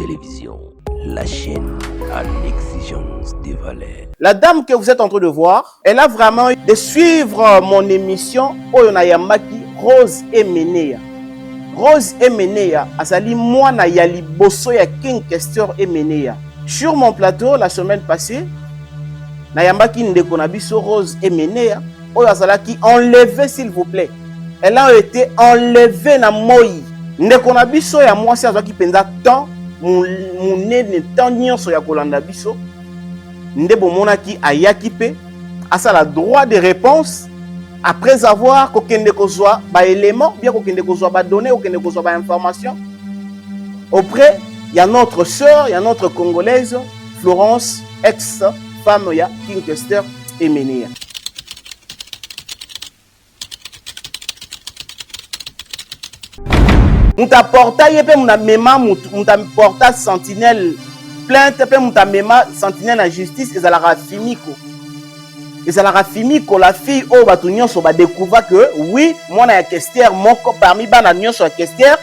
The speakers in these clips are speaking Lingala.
Télévision, la chaîne à l'exigence des valeurs. La dame que vous êtes en train de voir, elle a vraiment de suivre mon émission Oyonayamaki Rose Emenea. Rose Emenea, azali mwana ya liboso ya King Kester Emenea. Sur mon plateau la semaine passée, Nayambaki ndeko na biso Rose Emenea, oyo azalaki enlevée s'il vous plaît. Elle a été enlevée na moi. Ndeko na biso ya mwasi azwaki penza temps munene temps nyonso ya kolanda biso. Nde bomonaki ayaki pe asala droit de réponse après avoir kokende kozwa ba éléments bien kokende kozwa ba données kokende kozwa ba information auprès ya notre sœur, ya notre congolaise Florence, ex-femme ya King Kester Emenea. Muta porta yepe muna mema muta porta sentinelle plainte pe muta mema sentinelle en justice ezalaka Fimiko. Ezalaka Fimiko la fille o batu nyonso ba découvert que oui mwana ya Kester moko parmi bana nyonso ya Kester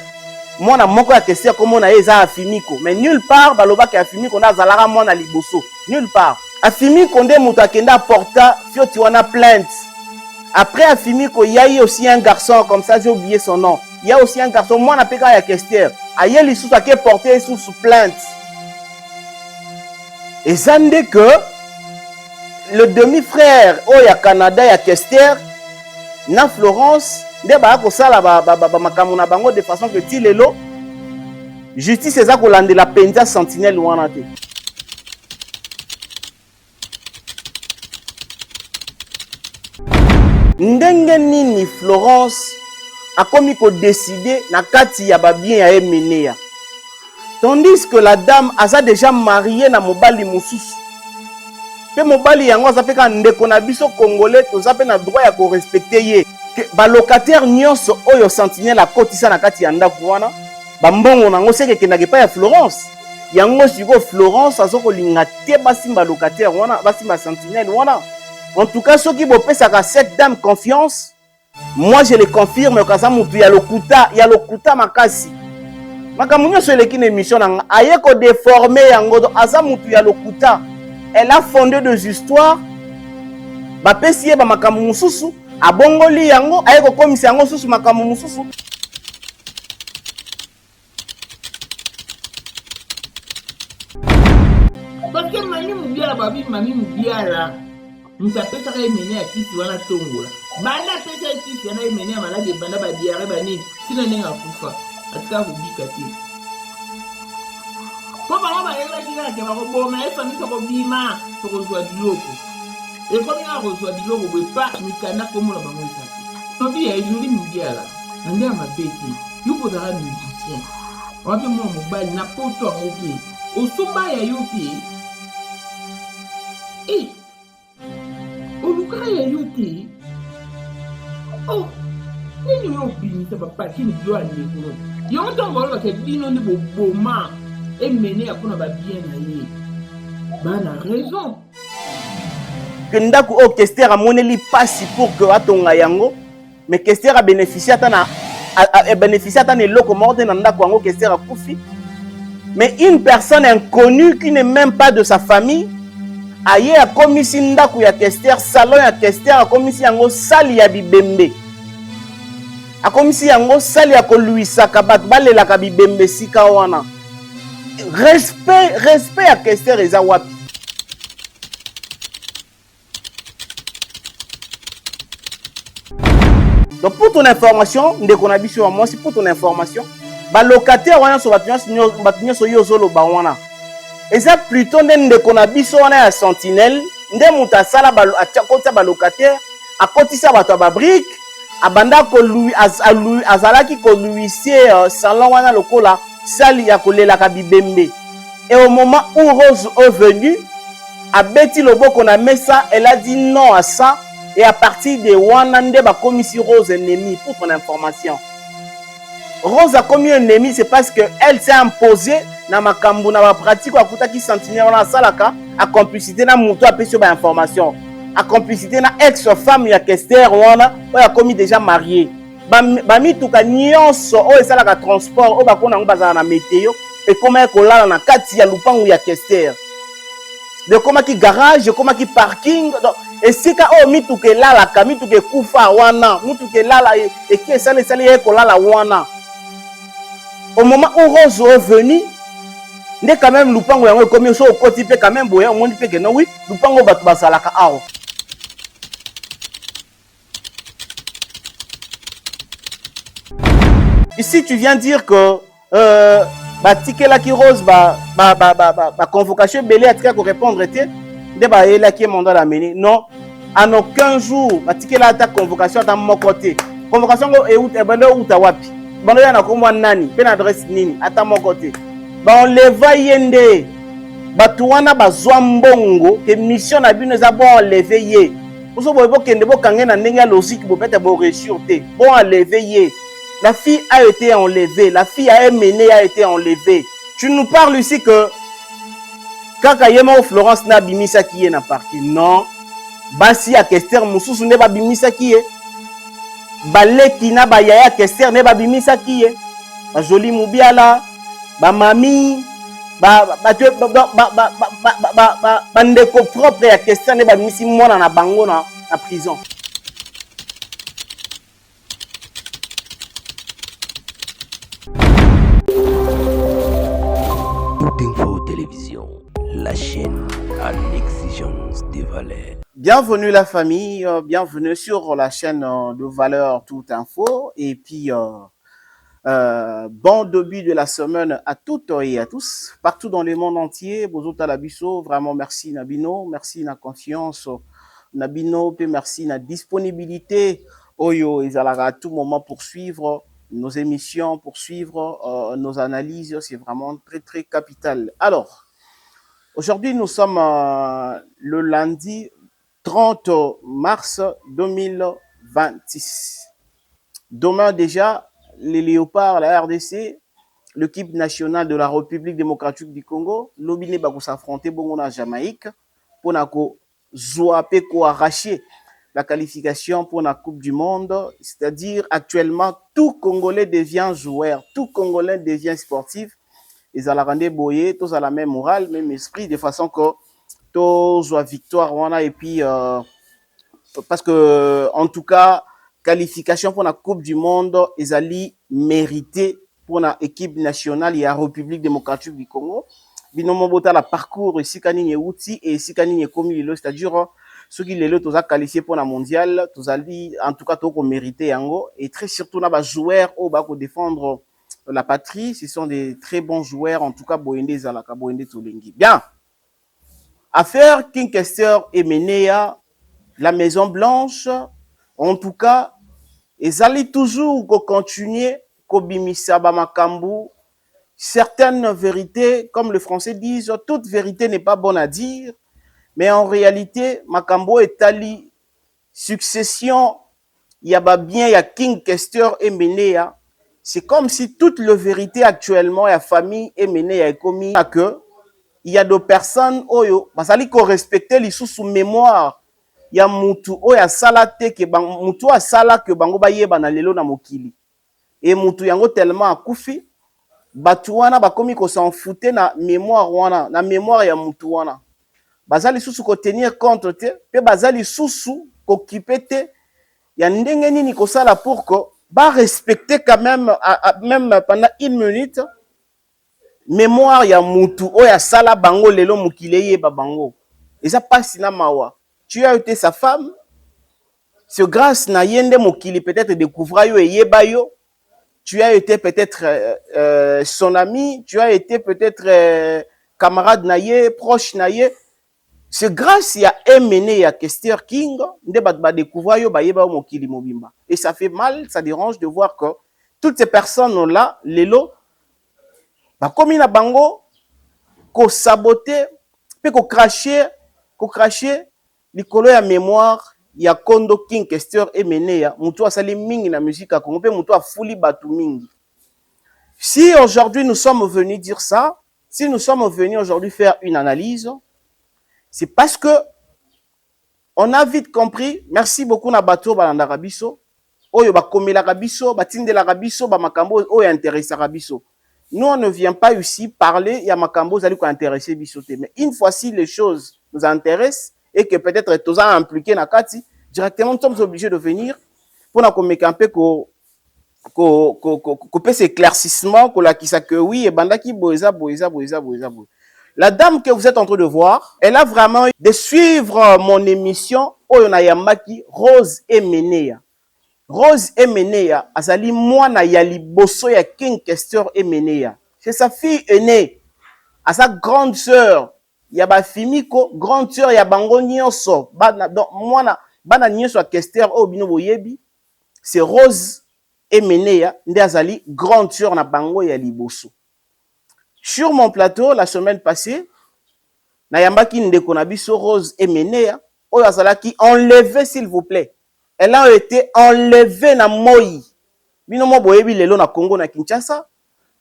mwana moko ya Kester comme na eza Fimiko mais nulle part balobaka ya Fimiko na zalaka mwana liboso nulle part. Afimiko nde muta kenda porta fioti wana plainte. Après Afimiko, il y a aussi un garçon, comme ça j'ai oublié son nom. Il y a aussi un garçon, moi on a Kester. Aïe, il sous qui est porté sous plainte. Et ça dit que le demi-frère, oh ya Canada, ya Kester, na Florence, de ba ko sala ba makamuna bango de façon que ti lelo justice eza ko lande la penza sentinelle wana te. Ndenge nini Florence a commis ko décider na kati ya ba bien ya Emenea. Tandis que la dame a déjà marié na mobali mususu. Pe mobali yango azapeka ndeko na biso congolais tozape na droit ya ko respecter ye. Ba locataire nyonso oyo sentinelle a kotisa na kati ya ndako wana. Ba mbongo nango seke kendake pa ya Florence. Yango siko Florence azoko linga te basimba locataire wana basimba sentinelle wana. En tout cas, ceux qui vont à cette dame confiance, moi je le confirme que il y a le kuta makasi. Makamunyo sur l'équipe émission aye ko déformer yango azamutu ya le kuta. Elle a fondé des histoires. Ba pesiye ba makamu mususu, abongoli yango aye ko komisa yango susu makamu mususu. Parce que mami mubiala. Mutapeta ka Emenea kiti wana tongola. Banda peta kiti yana Emenea malade banda ba diare bani. Sina nenga kufa. Atika kubika te. Po ba ba yela kila ke ba ko boma e fami ko bima to ko zwa biloko. E ko mina ko zwa biloko bo pa mikana ko mola ba ngwisa. To bi e juri mugiala. Ande amapeti. Yuko dara musicien. Wapi mo mobali na poto ngopi. Osumba ya yote. Eh Olukaya yote. Oh, nini yo binisa papa kini blo ande ko. Yo ntongo lo ke bino ni boboma Emenea kuna ba bien na ye. Bana raison. Que ndako o Kester a moneli pasi pour que atonga yango, mais Kester a bénéficié atana a bénéficié atana loko morde na ndako yango Kester a kufi. Mais une personne inconnue qui n'est même pas de sa famille aye a komisi ndaku ya Kester, salon ya Kester a komisi yango sali ya bibembe. A komisi yango sali ya koluisa kabat balela ka bibembe sika wana. Respect ya Kester eza wapi. Donc pour ton information, ndeko na biso moi c'est pour ton information, ba locataire wana so batunyo so yozolo ba wana. Et ça plutôt ndeko na biso wana ya sentinelle nde muta sala ba akota ba locataire akotisa bato ba brique abanda ko lui azalaki ko luisier salon wana lokola sali ya kolela ka bibembe. Et au moment où Rose est venue a beti loboko na mesa, elle a dit non à ça et à partir de wana nde ba komisi Rose ennemi. Pour ton information, Rose a commis un ennemi, c'est parce que elle s'est imposée na makambu na ba pratique akuta ki sentinelle wana salaka a complicité na muto apesio ba information a complicité na ex-femme ya Kester wana o a commis déjà marié ba mituka nyonso o esalaka transport o bakona ngo bazala na météo ekoma kolala na kati ya lupango ya Kester. De komaki garage, komaki parking. Donc esika o mituka elalaka, mituka ekufa wana, mituka elala eki esali ekolala wana. Au moment où Rose est venu, n'est quand même lupango yango ekomi so okoti pe quand même boya o moni pe que non oui, lupango batu basalaka awa. Ici tu viens dire que batikela ki Rose ba convocation belé atika ko répondre était de ba ela ki mandat d'amener. Non, en aucun jour batikela ta convocation ta mokoté. Convocation go e out e bande uta wapi. Bando ya na komwa nani, pe na adresse nini ata mokoté. Ba on leva yende. Batu wana bazwa mbongo que mission na bino za bon enlever ye. Oso bo kende bo kangé na ndenge ya logique bo peut-être bo réussir té. Bon enlever ye. La fille a été enlevée. La fille a été enlevée. Tu nous parles ici que kaka yema Florence na bimisa ki na parti. Non. Basi a Kester mususu ne ba bimisa ki baleki na ba yaya Kester ne ba bimisa ki ba joli mubiala, ba mami, ba ndeko propre ya Kester ne ba bimisi mona na bango na prison. Info Télévision, la chaîne à l'exigence des valeurs. Bienvenue la famille, bienvenue sur la chaîne de Valeurs Tout Info. Et puis, bon début de la semaine à toutes et à tous, partout dans le monde entier. Bozo Talabiso, vraiment merci Nabino, merci na confiance Nabino, puis merci na disponibilité. Oyo, ils allaient à tout moment poursuivre nos émissions, poursuivre nos analyses. C'est vraiment très, très capital. Alors, aujourd'hui, nous sommes le lundi 30 mars 2026. Demain déjà, les Léopards, la RDC, l'équipe nationale de la République démocratique du Congo, l'Obine va s'affronter bon en Jamaïque pour arracher la qualification pour la Coupe du Monde. C'est-à-dire actuellement, tout Congolais devient joueur, tout Congolais devient sportif. Ils allaient rendre boyer, tous à la même morale, même esprit, de façon que tous la victoire on a et puis parce que en tout cas qualification pour la Coupe du Monde ils allaient mériter pour la équipe nationale et la République démocratique du Congo. Binomo bota la parcours ici kanini outil et ici kanini comme c'est-à-dire ceux qui les tous a qualifié pour la mondiale, tous allés en tout cas tous mérité yango et très surtout na ba joueurs au bas pour défendre la patrie, ce sont des très bons joueurs en tout cas Boyende Zalaka Boyende Tolengi. Bien. Affaire King Kester et Menea, la Maison Blanche, en tout cas, ils allaient toujours continuer Kobimisa Bamakambu. Certaines vérités, comme les Français disent, toute vérité n'est pas bonne à dire, mais en réalité, Makambo est allé succession, il y a bien, il y a King Kester et Menea. C'est comme si toute la vérité actuellement, la famille et Menea est commis à que il y a des personnes oyo basali ko respecter les sous mémoire ya mutu oyo asala te ke mutu asala que bango bayeba na lelo na mokili et mutu yango tellement akufi batu wana bakomi ko s'en fouter na mémoire wana na mémoire ya mutu wana bazali sous ko tenir compte te pe bazali sous ko occuper te ya ndenge nini ko sala pour que ba respecter quand même même pendant une minute mémoire ya mutu oya sala bango lelo mukile yeba bango eza pasi na mawa tu as été sa femme c'est grâce na yende mukili peut-être découvrir yo yeba yo tu as été peut-être son ami tu as été peut-être camarade na ye proche na ye c'est grâce ya Emene ya Kester King nde ba découvrir yo ba yeba mukili mobimba et ça fait mal ça dérange de voir que toutes ces personnes là lelo comme na bango ko saboter pe ko cracher likolo ya mémoire ya Kondo King Kester et Menea mutu asali mingi na musique ya Congo pe mutu afuli batu mingi. Si aujourd'hui nous sommes venus dire ça, si nous sommes venus aujourd'hui faire une analyse, c'est parce que on a vite compris. Merci beaucoup na bato balanda rabiso oyo ba komela rabiso ba tindela rabiso ba makambo oyo intéresse rabiso. nous, on ne vient pas ici parler, il y a Makambo, vous allez intéresser Bissoté. Mais une fois si les choses nous intéressent et que peut-être tous impliqués dans Kati, directement, nous sommes obligés de venir pour nous mettre un peu qu'on ces éclaircissements, qu'on la qui que oui, et banda qui boisa. La dame que vous êtes en train de voir, elle a vraiment de suivre mon émission Oyonayamaki Rose Emenea. Rose Emenea, azali mwana ya liboso ya King Kester Emenea. C'est sa fille aînée, à sa grande sœur, ya ba Fimiko, grande sœur ya bango nyonso. Donc mwana bana nyonso ya Kester o bino boyebi, c'est Rose Emenea, nde azali grande sœur na bango ya liboso. Sur mon plateau la semaine passée, na yambaki ndeko na biso Rose Emenea, oyo azalaki enlevé s'il vous plaît. Elle a été enlevée na moi. Bino mo boyebi lelo na Congo na Kinshasa.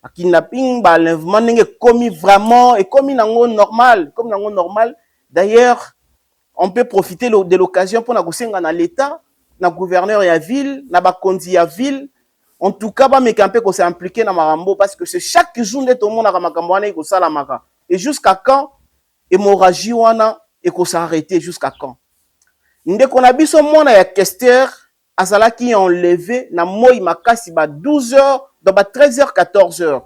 A kidnapping, ba enlèvement nenge commis vraiment et commis nango normal, comme nango normal. D'ailleurs, on peut profiter de l'occasion pour na kosenga na l'état, na gouverneur ya ville, na ba konzi ya ville. En tout cas, ba mekampe ko s'impliquer na marambo parce que c'est chaque jour nde to mona ka makambo wana ko sala maka. Et jusqu'à quand hémorragie wana et ko s'arrêter jusqu'à quand? Ndeko na biso mwana ya Kester azalaki enlevé na moi makasi ba 12h donc ba 13h 14h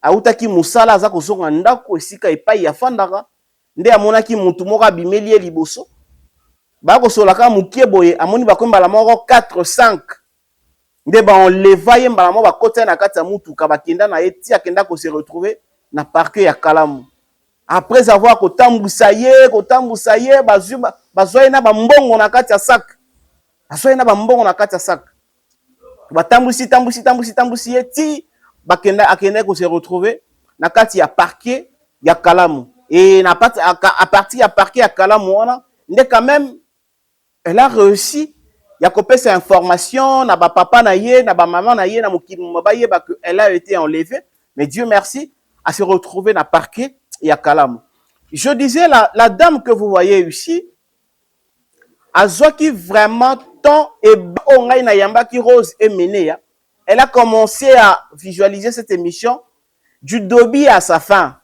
autaki musala aza kozonga ndako esika epai ya fandaka nde amonaki mutu moko abimeli liboso ba kosolaka mukie boye amoni bakomba la moko 4 5 nde ba enleva ye mbala moko bakota na kati ya mutuka bakenda na eti akenda ko se retrouver na parquet ya Kalamu. Après avoir kotambusa ye bazwa na ba mbongo na kati ya sac. Bazwa na ba mbongo na kati ya sac. Batambusi ye ti akenda ko se retrouver na kati ya parquet ya Kalamu. Et à partir ya parquet ya Kalamu wana, nde quand même elle a réussi ya kopesa information na ba papa na ye na ba maman na ye na mokili mabaye ba que elle a été enlevée, mais Dieu merci à se retrouver na parquet ya Kalamu. Je disais, la dame que vous voyez ici, Azoki vraiment tant et Ongaï na Yambaki Rose Emenea, elle a commencé à visualiser cette émission du début à sa fin.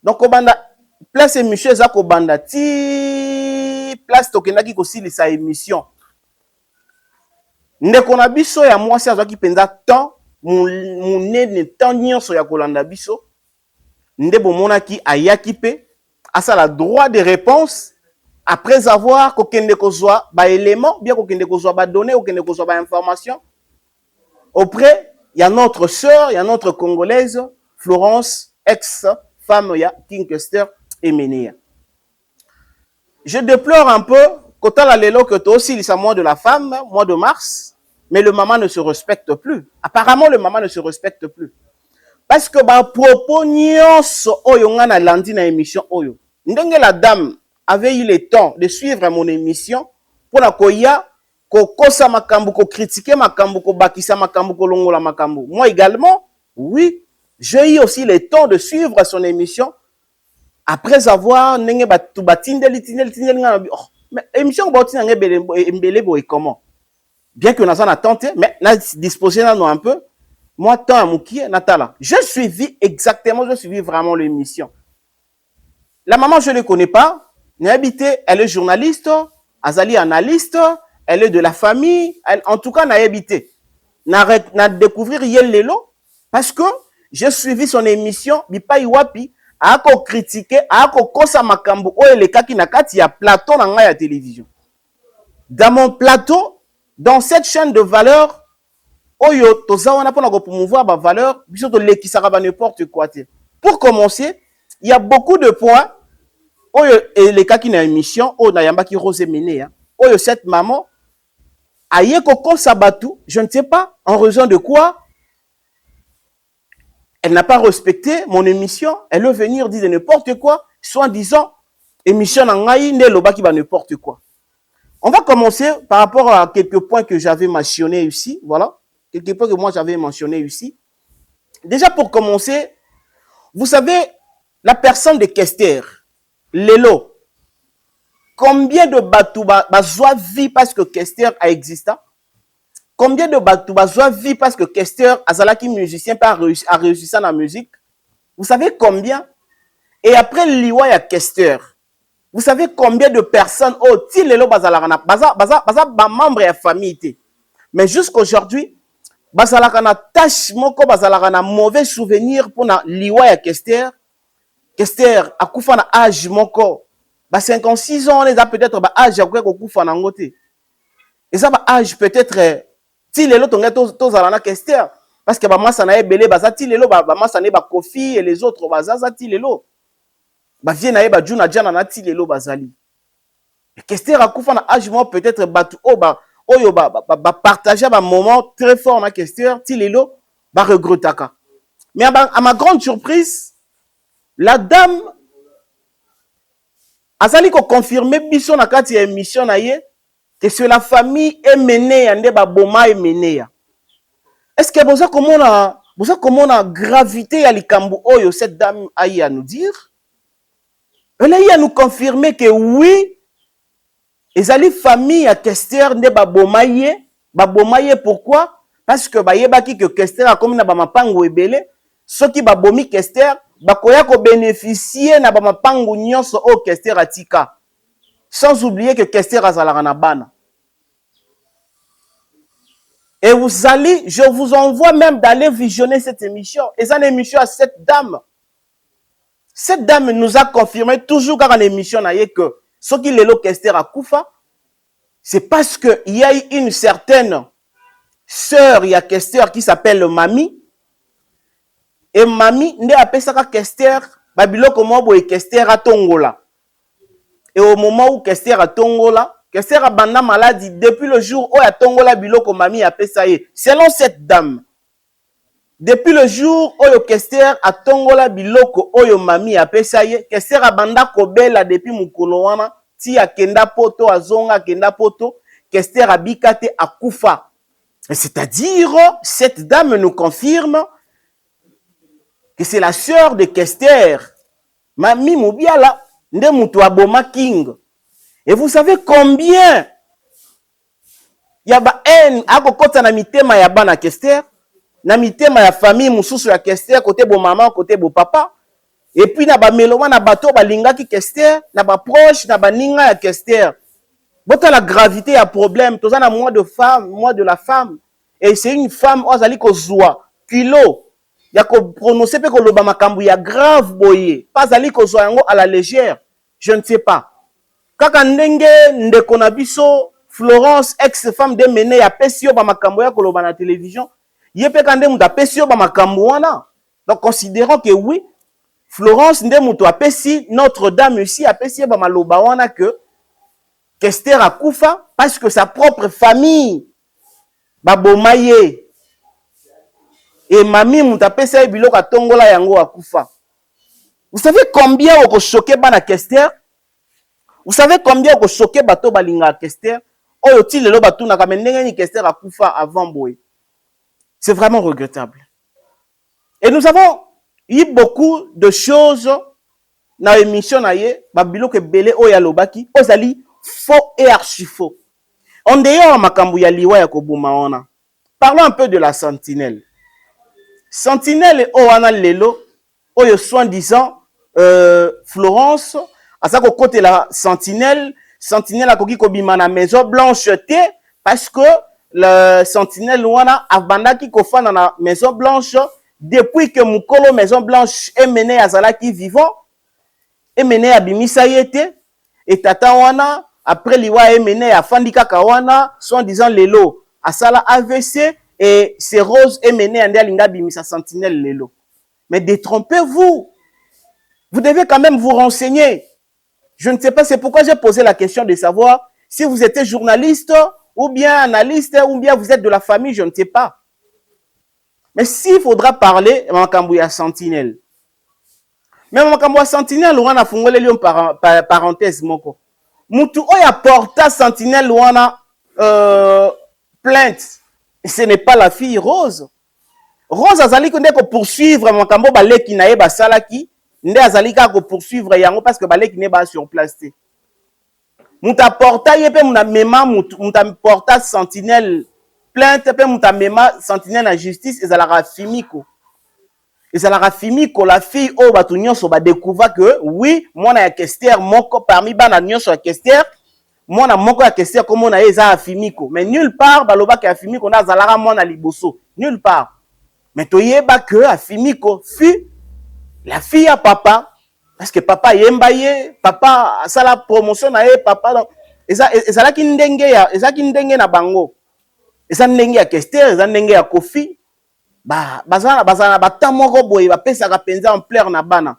Donc, Obanda, place émission Zako Banda, ti place Tokenaki Kosili sa émission. Ndekona biso ya moi si Azoki penda tant, mon ne tant nyonso ya kolanda biso. Ndebo monaki ayaki pe asa la droit de réponse après avoir kokende kozwa ba élément bien kokende kozwa ba données kokende kozwa ba information auprès il y a notre sœur il y a notre congolaise Florence ex-femme ya King Kester Emenea. Je déplore un peu kota la lelo que toi aussi c'est mois de la femme mois de mars mais le maman ne se respecte plus. Apparemment le maman ne se respecte plus. Parce que ba propos nyonso oyo nga na landi na émission oyo. Ndenge la dame avait eu le temps de suivre mon émission pour la koya ko kosa makambu ko critiquer makambu ko bakisa makambu ko longola makambu. Moi également, oui, j'ai eu aussi le temps de suivre son émission après avoir ndenge ba tu batindeli nga oh, mais émission ba tina ngembele boy comment? Bien que na ça tenté mais na disposé na un peu. Moi, tant à Moukié, Natala, je suivis vraiment l'émission. La maman, je ne connais pas. Elle est journaliste, Azali analyste, elle est de la famille. En tout cas, n'a habité. N'a découvrir Yelelo parce que j'ai suivi son émission. Bipa Iwapi, a critiqué, a kosa makambo, o le kaki nakati ya plateau na la télévision. Dans mon plateau, dans cette chaîne de valeur, oyo tozawana pona ko promouvoir ba valeur biso to lekisaka ba n'importe quoi. Pour commencer, il y a beaucoup de points oyo les cas qui na émission o na yambaki Rose Emenea oyo cette maman aye ko sabatu, je ne sais pas en raison de quoi elle n'a pas respecté mon émission, elle veut venir dire n'importe quoi, soit disant émission na ngai ne lobaki ba n'importe quoi. On va commencer par rapport à quelques points que j'avais mentionnés ici, voilà. Quelque part que moi j'avais mentionné ici. Déjà pour commencer, vous savez, la personne de Kester, Lelo, combien de bateaux, vie parce que Kester a existé? Combien de bateaux bazwa vie parce que Kester azalaki musicien pas a réussi ça dans la musique? Vous savez combien? Et après liwa ya Kester, vous savez combien de personnes oh tilelo bazalaka na ba membre ya famille. Mais jusqu'aujourd'hui, bazalaka na tâche moko bazalaka na mauvais souvenir pour na liwa ya Kester. Kester akufa na âge moko. Ba 56 ans les a peut-être ba âge ya kufa na ngote. Et ça ba âge peut-être ti lelo tonga tozala na Kester parce que ba masa na ebele baza ti lelo ba masa na ba Kofi et les autres bazaza ti lelo ba vie na ba juna jana na ti lelo bazali. Kester akufa na âge mo peut-être batu oyo ba partager ba moment très fort na Kester ti lelo ba regrettaka. Mais à ma grande surprise, la dame azali ko confirmer biso na kati ya émission na ye que c'est la famille Emenea nde ba boma Emenea. Est-ce que comment on a gravité à likambo oyo cette dame a eu à nous dire? Elle a eu à nous confirmer que oui, ezali famille à Kester nde ba boma ye pourquoi? Parce que ba yebaki que Kester a comme na ba mapango ebele, soki ba bomi Kester bakoya ko bénéficier na ba mapango nyonso o Kester atika. Sans oublier que Kester azalaka na bana. Et vous allez, je vous envoie même d'aller visionner cette émission. Et c'est une émission à cette dame. Cette dame nous a confirmé toujours dans l'émission que ce qui est le Kester à Koufa, c'est parce qu'il y a eu une certaine sœur, il y a Kester qui s'appelle Mami. Et Mami, n'est appelé ça Kester, Babilo comment boye Kester à Tongola. Et au moment où Kester a Tongola, Kester a banda maladie depuis le jour où a Tongola biloko mami a pesaye. Selon cette dame, depuis le jour où Kester a Tongola biloko oyo mami a pesaye, Kester a banda kobela depuis mukolo wana ti a kenda poto azonga kenda poto, Kester a bikate a kufa. C'est-à-dire, cette dame nous confirme que c'est la sœur de Kester, Mami Moubiala. Nde mutu aboma king. Et vous savez combien il y a ba haine akokota na mitema ya bana Kester, na mitema ya famille mususu ya Kester côté bo maman côté bo papa. Et puis na ba meloma na bato balingaki Kester, na ba proche na ba ninga ya Kester. Bota la gravité ya problème, toza na moi de la femme. Et c'est une femme ozali ko zoa kilo. Ya ko prononcer pe ko loba makambu ya grave boye. Pas ali ko zoa yango à la légère. Je ne sais pas. Kaka ndenge ndeko na biso Florence ex-femme de Mene ya pesio ba makambo ya koloba na télévision. Yepe kande muta pesio ba makambo wana. Donc considérons que oui, Florence nde muto apesi Notre-Dame ici apesi ba maloba wana que Kester a kufa parce que sa propre famille ba bomaye. Et mami muta pesi biloko tongola yango akufa. Vous savez combien on a choqué bana Kester? Vous savez combien on a choqué bato balinga Kester? Oyo ti lelo batu na kamendenge ni Kester a kufa avant boy. C'est vraiment regrettable. Et nous avons eu beaucoup de choses dans l'émission naie, babilo ke belé oya lobaki, ozali faux et archi faux. En dehors makambu ya liwa ya kobuma ona. Parlons un peu de la sentinelle. Sentinelle oana lelo oyo soi-disant Florence à ça côté la sentinelle a koki kobima na Maison Blanche té parce que le sentinelle wana abandaki kofa na Maison Blanche depuis que mukolo Maison Blanche est mené à zalaki vivant est mené à bimisa yete et tata wana après liwa est mené à fandika kawana soi-disant lelo à sala AVC et c'est Rose est mené à ndalinga bimisa sentinelle lelo. Mais détrompez-vous. Vous devez quand même vous renseigner. Je ne sais pas, c'est pourquoi j'ai posé la question de savoir si vous êtes journaliste ou bien analyste ou bien vous êtes de la famille, je ne sais pas. Mais s'il faudra parler, Makambouya Sentinelle. Mais Makambouya Sentinelle, on a fongolé lion parenthèse moko. Moutou oya porta Sentinelle on a plainte. Ce n'est pas la fille Rose. Rose azali ko ndeko poursuivre Makambo baleki na ye basalaki. Nde azalika ko poursuivre yango parce que baleki ne ba sur place te. Muta porta yepe muna mema muta porta sentinelle plainte pe mutamema sentinelle na justice ezalaka fimiko. Ezalaka fimiko la fille o batu nyonso ba découvrir que oui, mwana ya Kester moko parmi bana nyonso ya Kester, mwana moko ya Kester comme na eza afimiko. Mais nulle part baloba que afimiko na zalaka mwana liboso, nulle part. Mais toyeba que afimiko fut la fille à papa parce que papa yemba ye, papa sala promotion na ye papa. Ezalaki ndenge na bango. Eza ndenge ya Kester, eza ndenge ya Kofi. Bazana bata moko boye bapesaka penza en pleur na bana.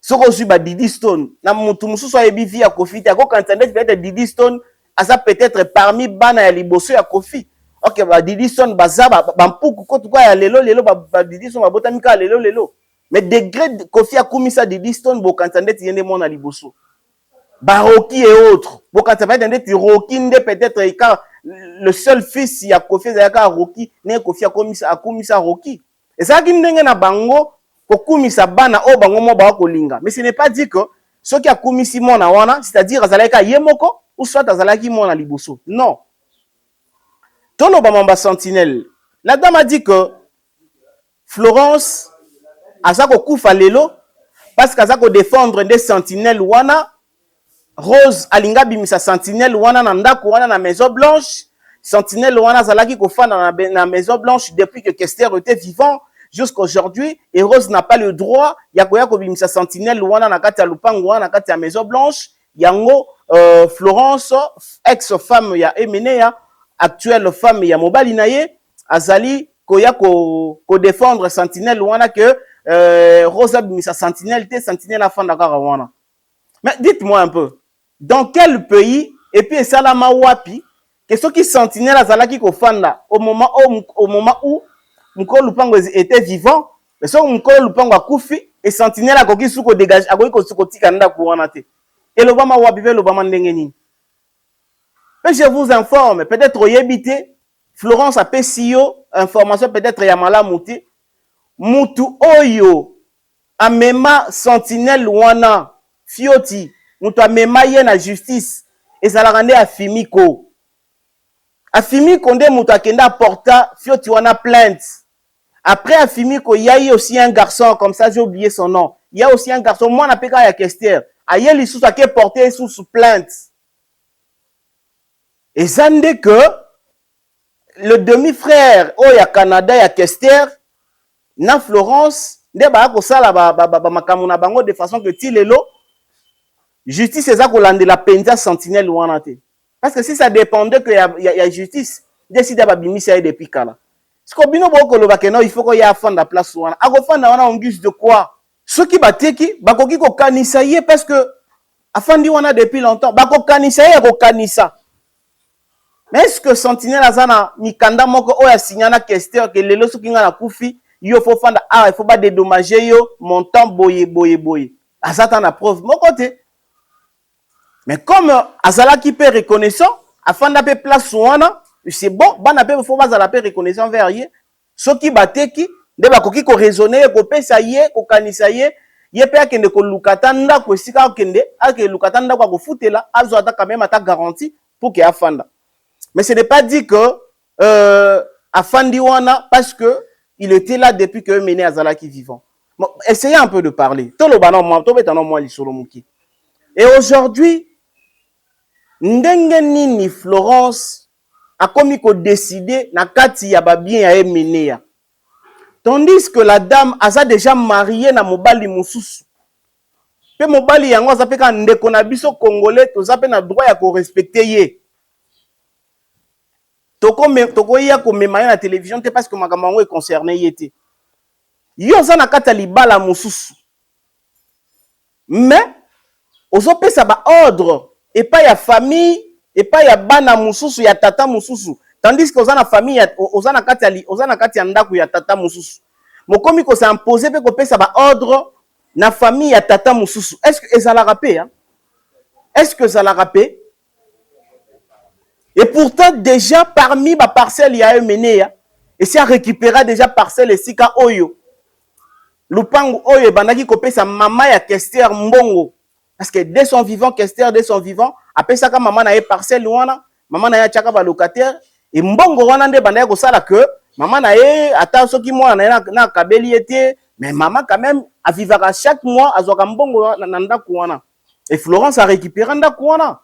Soko su ba Didi Stone na mutu mususu ayebi via Kofi ta ko kantande peut-être Didi Stone asa peut-être parmi bana ya liboso ya Kofi. OK, ba Didi Stone baza ba mpuku ko tukwa ya lelo ba Didi Stone babota mika lelo. Mais degré de Kofi a komisa Didi Stone bo kantande yende mona liboso. Ba Rocky et autres. Bo kantande peut-être Rocky nde peut-être car le seul fils ya Kofi zaka Rocky ne Kofi a komisa Rocky. Et ça qui ndenge na bango ko komisa bana o bango mo ba ko linga. Mais ce n'est pas dit que ce qui a komisi mona wana, c'est-à-dire azalaka yemoko ou soit azalaki mona liboso. Non. Tolo ba mamba sentinelle. La dame a dit que Florence azako kufa lelo parce qu'azako défendre des sentinelles wana. Rose alinga bimisa sentinelle wana na ndako wana na Maison Blanche. Sentinelle wana zalaki kofana na Maison Blanche depuis que Kester était vivant jusqu'à aujourd'hui, et Rose n'a pas le droit ya koya ko bimisa sentinelle wana na kati ya lupango wana na kati ya Maison Blanche. Yango Florence, ex-femme ya Emenea, actuelle femme ya mobali na ye, azali koya ko défendre sentinelle wana que Rose a bimisa sentinelle te sentinelle afanda kaka wana. Mais dites-moi un peu, dans quel pays, et puis salama wapi, que ceux qui sentinelle azalaki kofanda au moment où Mukolo Lupango était vivant, mais ceux Mukolo Lupango a koufi, et sentinelle a koki suko dégage, a koki suko tikanda kouanate. Et l'Obama wapi ve l'Obama ndengeni. Mais je vous informe, peut-être oyebite, Florence a pesio, information peut-être yamala mouti, mutu oyo, amema sentinelle wana, fioti, mutu amema ye na justice, et ça la rende afimiko. Afimiko nde mutu akenda porta, fioti wana plainte. Après afimiko, il y a eu aussi un garçon, comme ça j'ai oublié son nom. Il y a aussi un garçon, moi na peka ya Kester. Aye li sous ake porté sous plainte. Et ça n'est que le demi-frère, oh ya Canada ya Kester, na Florence, nde ba ko sala ba makamuna bango de façon que tilelo justice eza ko landela penza sentinelle wana te. Parce que si ça dépendait que y a justice, décide ba bimisa ye depuis kala. Ce que bino boko loba que non, il faut que y a fanda place wana. Ako fanda wana en guise de quoi? Ceux qui bateki bakoki ko kanisa ye parce que afandi wana depuis longtemps, bako kanisa ye ko kanisa. Mais est-ce que sentinelle azana mikanda moko oya signana Kester que lelo soki nga na kufi yo faut fanda il faut pas dédommager yo montant boye. Azata na preuve mon côté. Mais comme azala qui peut reconnaissant afanda pe place wana, c'est bon, bana pe faut pas azala pe reconnaissant vers ye. Soki bateki nde bakoki ko raisonner ko pesa ye ko kanisa ye pe akende ko lukata ndako esika akende ake lukata ndako ko futela azo ata quand même ata garantie pour que afanda. Mais ce n'est pas dit que afandi wana parce que il était là depuis que Mené azala qui vivant. Bon, essayez un peu de parler. Tolo bana moi, to betano moi li solo muki. Et aujourd'hui ndenge nini Florence a komi ko décider na kati ya ba bien ya Emenea. Tandis que la dame a déjà marié na mobali mususu. Pe mobali yango aza pe ka ndeko na biso congolais to zape na droit ya ko respecter ye. Toko ya ko mema na télévision te parce que makambo est concerné yete. Yo za na kata libala mususu. Mais ozo pesa ba ordre et pas ya famille et pas ya bana mususu ya tata mususu. Tandis que ozana famille ozana kati ya ndako ya tata mususu. Mokomi ko s'imposer pe ko pesa ba ordre na famille ya tata mususu. Est-ce que ezala rapé hein? Est-ce que ça l'a rappé? Et pourtant déjà parmi ma parcelle ya Emenea et si a récupéré déjà parcelle esika oyo. Lupango oyo bandaki ko pesa mama ya Kester mbongo. Parce que dès son vivant Kester dès son vivant, après ça ka maman na ye parcelle wana, maman na ya chaka ba locataire et mbongo wana nde banda ko sala que maman na ye ata soki mwana na na kabeli été mais maman quand même a vivra chaque mois azoka mbongo na ndako wana et Florence a récupéré ndako wana.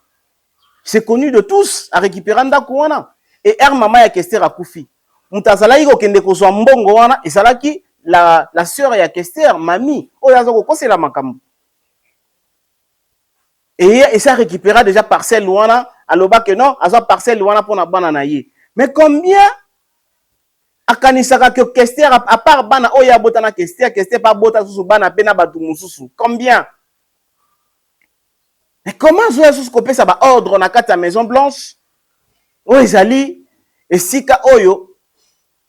C'est connu de tous a récupéré ndako wana et maman ya Kester a kufi. Mutazala iko kende ko zo mbongo wana et salaki la sœur ya Kester mami oyo azoko kosela makambo. Et ça récupéra déjà parcelle wana aloba que non azo parcelle wana pour na bana na ye. Mais combien akanisaka que Kester à part bana oya botana Kester pas bota susu bana pena batu mususu. Combien? Mais comment zo susu kopé ça ba ordre na kati ya Maison Blanche? O ezali esika oyo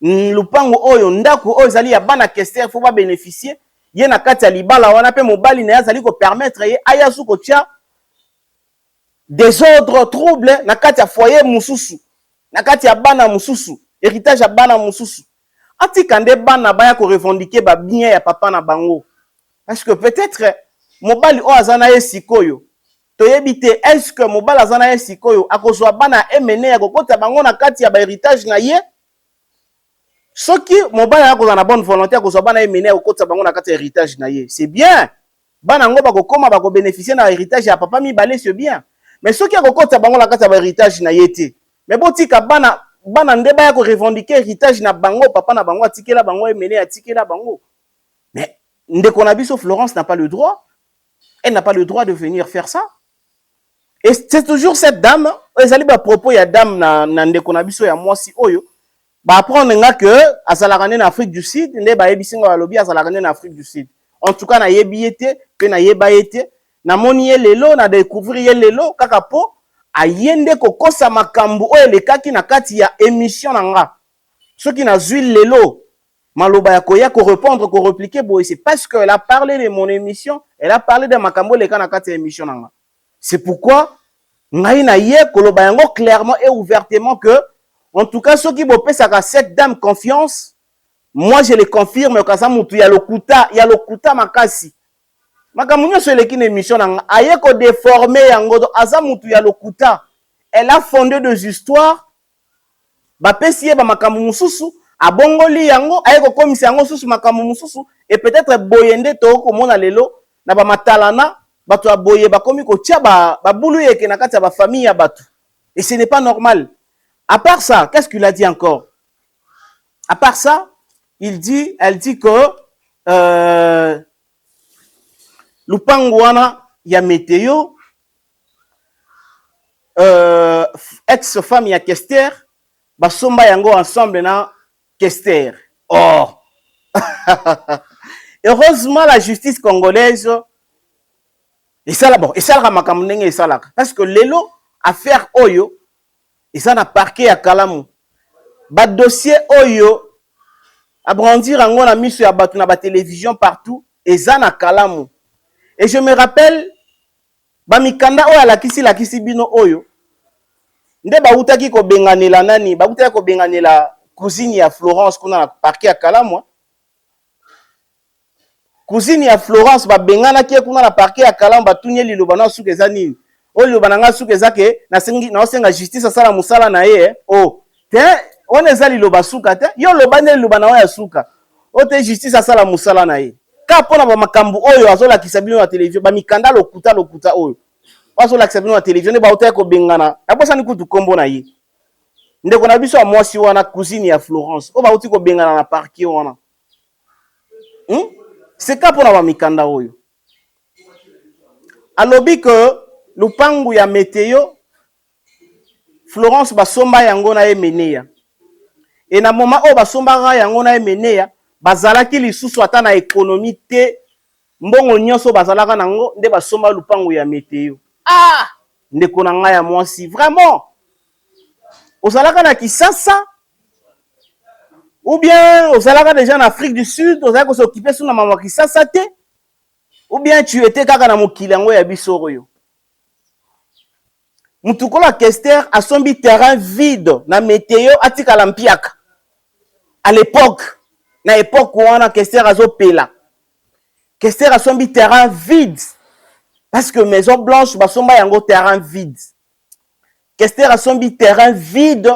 lupango oyo ndako oyo ezali ya bana Kester faut pas bénéficier ye na kati ya libala wana pe mobali na yazali ko permettre ye aya suko tia désordre trouble na kati ya foyer mususu na kati ya bana mususu héritage ya bana mususu atika nde bana baya ko revendiquer ba bien ya papa na bango parce que peut-être mobali o azana ye sikoyo toyebi te est-ce que mobali azana ye sikoyo akozwa bana emene ya kokota bango na kati ya ba héritage na ye soki mobali akozwa na bonne volonté akozwa bana emene ya kokota bango na kati ya héritage na ye c'est bien bana ngo bakokoma bako bénéficier na héritage ya papa mibale c'est bien. Mais ceux qui ont côté bango la carte héritage na yete. Mais botika bana nde ba ko revendiquer héritage na bango papa na bango atikela bango emene atikela bango. Mais ndeko na biso Florence n'a pas le droit. Elle n'a pas le droit de venir faire ça. Et c'est toujours cette dame, ezali ba propos ya dame na ndeko na biso ya mwasi oyo. Ba apprendre nga que azalaka na Afrique du Sud, nde ba yebisinga ba lobi azalaka na Afrique du Sud. En tout cas na yebi ete, pe na yeba ete. Na moni ye lelo na découvrir ye lelo kaka po ayende kokosa makambu oyo lekaki na kati ya émission na nga soki na zui lelo maloba ya koya ko répondre ko répliquer boy c'est parce que elle a parlé de mon émission, elle a parlé de makambu leka na kati ya émission na nga. C'est pourquoi ngai na ye koloba yango clairement et ouvertement que en tout cas soki bo pesaka cette dame confiance moi je le confirme que ça mutu ya lokuta makasi. Makamunyo sur l'équipe émission aye ko déformer yango aza mutu ya lokuta. Elle a fondé des histoires ba pesie ba makamu mususu abongoli yango aye ko komisa yango susu makamu mususu et peut-être boyende to ko mona lelo na ba matalana bato aboye ba komi ko tia ba bulu yeke na kati ya ba famille ya batu et ce n'est pas normal. À part ça, qu'est-ce qu'il a dit encore? À part ça, elle dit que lupango wana ya Météo ex-femme ya Kester basomba yango ensemble na Kester. Oh heureusement la justice congolaise et ça là bon et ça la makambo ndenge et ça là parce que lelo affaire oyo et ça na parquet ya Kalamu ba dossier oyo abrandir yango na miso ya batu na ba télévision partout et ça na Kalamu. Et je me rappelle, bamikanda oyo lakisi bino oyo. Nde bautaki ko benganela nani, bautaki ko benganela cousine ya Florence kuna na parquet ya Kalamu. Cousine ya Florence ba bengana ki kuna na parquet ya Kalamu batunye liloba na suka eza nini. O liloba na suka eza ke na senga justice asala musala na ye. Oh, te on eza liloba suka te. Yo loba ne liloba na ya suka. O te justice asala musala na ye. Kapona ba makambu oyo azola kisabino na télévision ba mikanda lokuta oyo azola kisabino na télévision ne ba utaya ko bengana abosa ni kutu kombo na ye ndeko na biso ya mwasi wana cousine ya Florence o ba uti ko bengana na parquet wana c'est kapona ba mikanda oyo alobi que lupangu ya Météo Florence basomba yango na emeneya et na moment o basomba yango na emeneya bazalaki lisusu ata na économie te mbongo nyonso bazalaka nango nde basomba lupango ya Météo. Ah ndeko na ngai ya mwasi vraiment ozalaka na Kisasa ou bien ozalaka déjà en Afrique du Sud ozalaka ko s'occuper suna mama Kisasa te ou bien tu étais kaka na mokili yango ya biso oyo mutukola Kester asombi terrain vide na Météo atikala mpiaka à l'époque na époque wana Kester azopela Kester asombi terrain vide parce que Maison Blanche basomba yango terrain vide Kester asombi terrain vide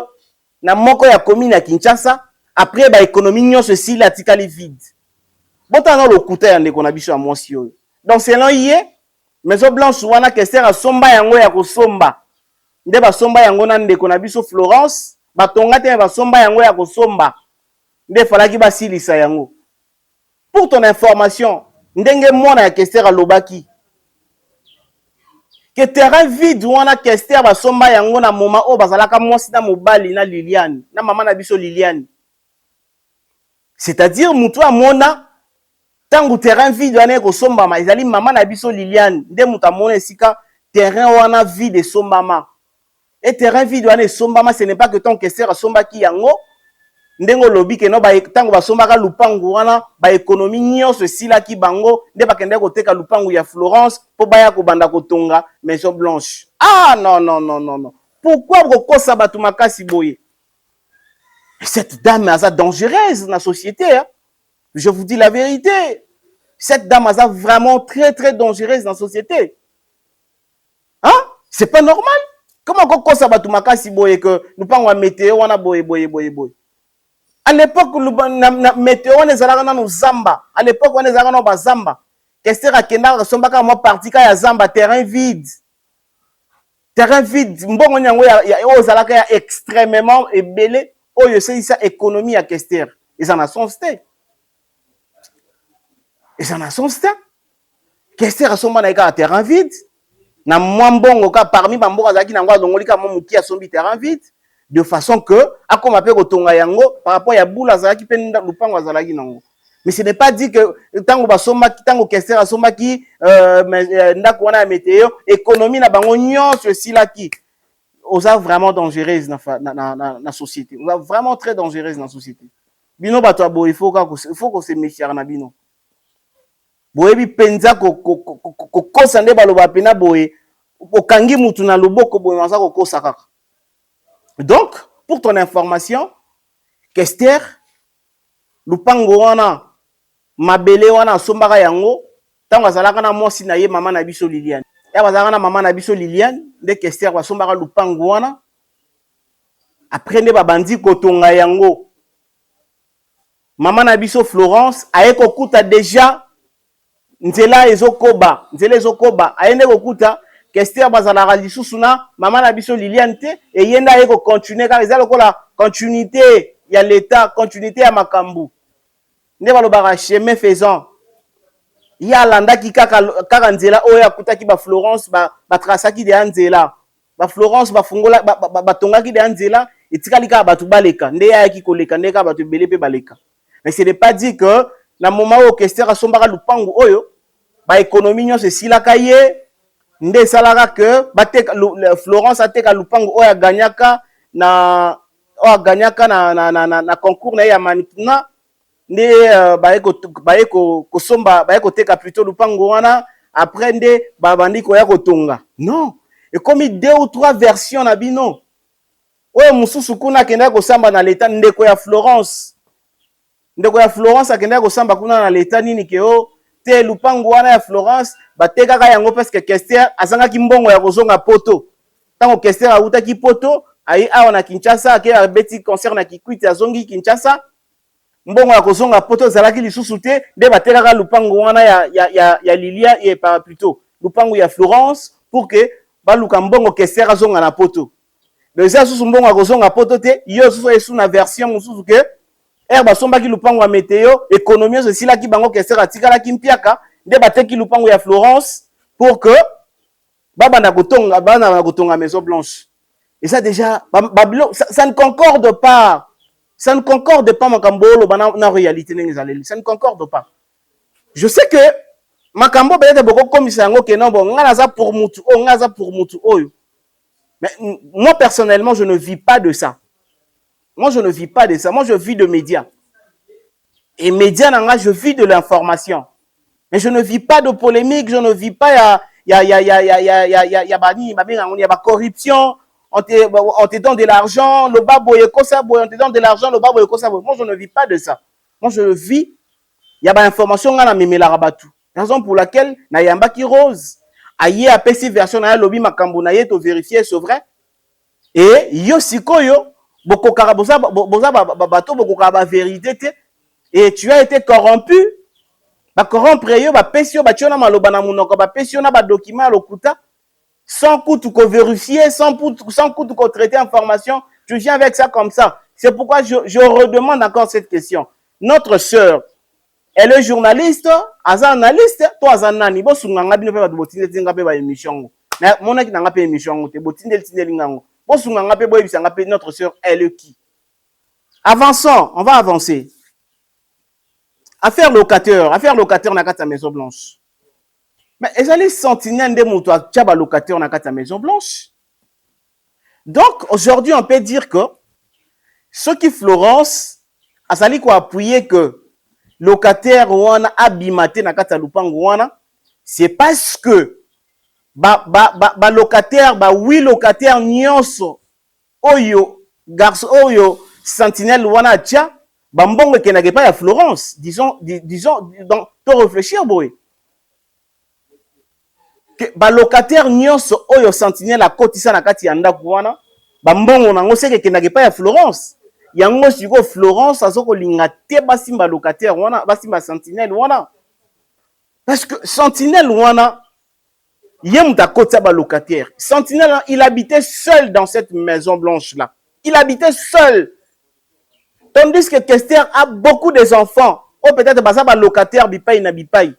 na moko ya commune ya Kinshasa après ba économie nyonso si la tikali vide. Botana lokuta ya ndeko na biso ya mwasi oyo. Donc selon ye Maison Blanche wana Kester asomba yango ya kosomba. Nde basomba yango na ndeko na biso Florence, batonga te basomba yango ya kosomba. Nde falaki basilisa yango. Pour ton information, ndenge mwana ya Kester alobaki que terrain vide wana Kester basomba yango na moment o bazalaka mwasi na mobali na Liliane, na mama na biso Liliane. C'est-à-dire mutu amona tangu terrain vide wana ekosombama ezali mama na biso Liliane, nde mutu amona esika terrain wana vide esombama. Et terrain vide wana esombama, ce n'est pas que ton Kester asombaki yango ndengo lobi ke no ba tango basombaka lupangu wana ba économie nyonso silaki bango nde bakende koteka lupangu ya Florence po baya kobanda kotonga Maison Blanche. Ah non non non non non. Pourquoi kokosa batu makasi boye? Cette dame est dangereuse dans la société, hein? Je vous dis la vérité. Cette dame est vraiment très très dangereuse dans la société. Hein? C'est pas normal. Comment kokosa batu makasi boye que lupangu wa météo wana boye boye boye boye. À l'époque, la météo, on est allé dans Zamba. À l'époque, on est allé dans Zamba. Qu'est-ce que Kenda ressemble à moi parti quand il y a Zamba, terrain vide. Terrain vide. Bon, on y a extrêmement ébélé. Oh, je sais ça économie à Kester. Ils en ont son sté. Ils en ont son sté. Kester ressemble à terrain vide. Na moins bon parmi Bambo Azaki Nangwa Dongolika Momuki a son terrain vide. De façon que, à comme appelle Otonga Yango, par rapport à Boula Zalaki, Lupango Zalaki Nango. Mais ce n'est pas dit que tango basoma tango Kester asoma ki ndako wana météo économie na bango nyonso silaki oza vraiment dangereuse na société. Oza vraiment très dangereuse na société. Bino bato abo il faut qu'on se méfie na bino. Boyebi penza ko kosa nde baloba pena boye okangi mutu na loboko boye maza ko kosa kaka. Donc, pour ton information, Kester, lupango wana, mabele wana sombaka yango, tango azalaka na mwasi na ye mama na biso Liliane. Ya bazalaka na mama na biso Liliane, nde Kester basombaka lupango wana. Après nde babandi kotonga yango. Mama na biso Florence aye kokuta déjà nzela ezokoba, aye nde kokuta Kester bazalaka lisusu na mama na biso Liliane te et yenda yeko continuer car ezalo ko la continuité ya l'état, continuité ya makambu. Nde balobaka chemin faisant. Ya landa ki kaka nzela oya kutaki ba Florence ba trasaki de nzela. Ba Florence ba fungola ba tongaki de nzela etikali ka batu baleka. Nde ya ki koleka nde ka batu belé pe baleka. Mais ce n'est pas dit que na moment où Kester asombaka lupangu oyo ba économie nyonso silaka ye nde salaka que bateka Florence ateka lupango oya ganyaka na concours na ya mannequinat nde baeko kosomba baeko teka plutôt lupango wana après nde babandi ko ya kotonga. Non, et comme 2 ou 3 versions na bino oyo mususu kuna kenda ko samba na l'état ndeko ya Florence akenda ko samba kuna na l'état nini ke o te lupango wana ya Florence batekaka yango parce que Kester azangaki mbongo ya kozonga poto. Tango Kester autaki poto ayi awa na Kinshasa ke abeti concert na Kikwiti azongi Kinshasa mbongo ya kozonga poto zalaki lisusu te nde batekaka lupango wana ya Lilia et plutôt lupango ya Florence pour que baluka mbongo Kester azonga na poto. Déjà susu mbongo ya kozonga poto te yo susu esu na version mususu ke basombaki lupango ya météo économie zo silaki bango Kester atikala kimpiaka nde bateki lupango ya Florence pour que baba na kotonga Maison Blanche. Et ça déjà ça ne concorde pas. Ça ne concorde pas makambolo na réalité n'ezaleli. Ça ne concorde pas. Je sais que makambo peut-être beaucoup comme ça ngo ke non bon ngana pour mutu oyo. Mais moi personnellement je ne vis pas de ça. Moi je vis de médias. Et médias nanga je vis de l'information. Mais je ne vis pas de polémique, je ne vis pas il y a corruption, on te donne de l'argent, le babo est comme ça, on te donne de l'argent, le babo est comme ça. Moi je ne vis pas de ça. Moi je vis il y a information ngana memela rabatu. Raison pour laquelle na yambaki rose aye apesi version na lobby makambo na ye to vérifier c'est vrai. Et yo sikoyo Bokokara boza bato bokokara ba vérité te et tu as été corrompu. Ba corrompre yo ba pesio ba tiona maloba na munoko ba pesio na ba document lokuta sans coup tu ko vérifier sans coup tu ko traiter information, tu viens avec ça comme ça. C'est pourquoi je redemande encore cette question. Notre sœur, elle est journaliste, analyste, toi nani bo sunganga bino pe ba botinde tinga pe ba émission. Na mona ki nanga pe émission te botinde lingango. Bo sunganga pe bo ebisanga pe notre sœur elle est qui? Avançons, on va avancer. Affaire locataire na kata Maison Blanche. Mais ezali sentinelle de moto a locataire na kata Maison Blanche. Donc aujourd'hui on peut dire que ce qui Florence azali ko appuyer que locataire wana abimate na kata lupango wana, c'est parce que locataire oui locataire nyonso oyo garçon oyo sentinelle wana tia bambongo ke na pas ya Florence, disons donc to réfléchir boy que locataire nyonso oyo sentinelle a kotisa na kati ya ndako wana bambongo nango seke ke na pas ya Florence. Yango siko Florence azoko linga te basimba locataire wana basimba sentinelle wana, parce que sentinelle wana yem ta kotisa ba locataire. Sentinelle il habitait seul dans cette Maison Blanche là, il habitait seul. Tandis que Kester a beaucoup des enfants. Ou peut-être que les locataires bipaï na bipaï.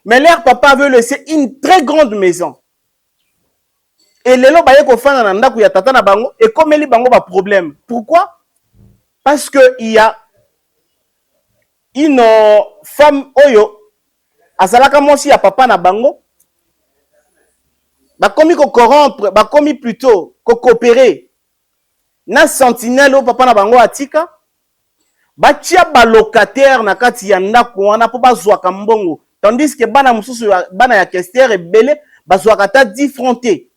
Mais leur papa veut laisser une très grande maison. Et les gens qui ont tata na bango et comme ils ont un problème. Pourquoi? Parce que il y a une femme oyo azalaka mosi ya papa na bango. Ba komi ko corrompre, ba komi plutôt ko coopérer. Na sentinelle au papa na bango atika. Batia ba locataire na kati ya ndako wana po bazwaka mbongo, tandis que bana mususu bana ya Kester ebele bazwaka ta 10 francs te.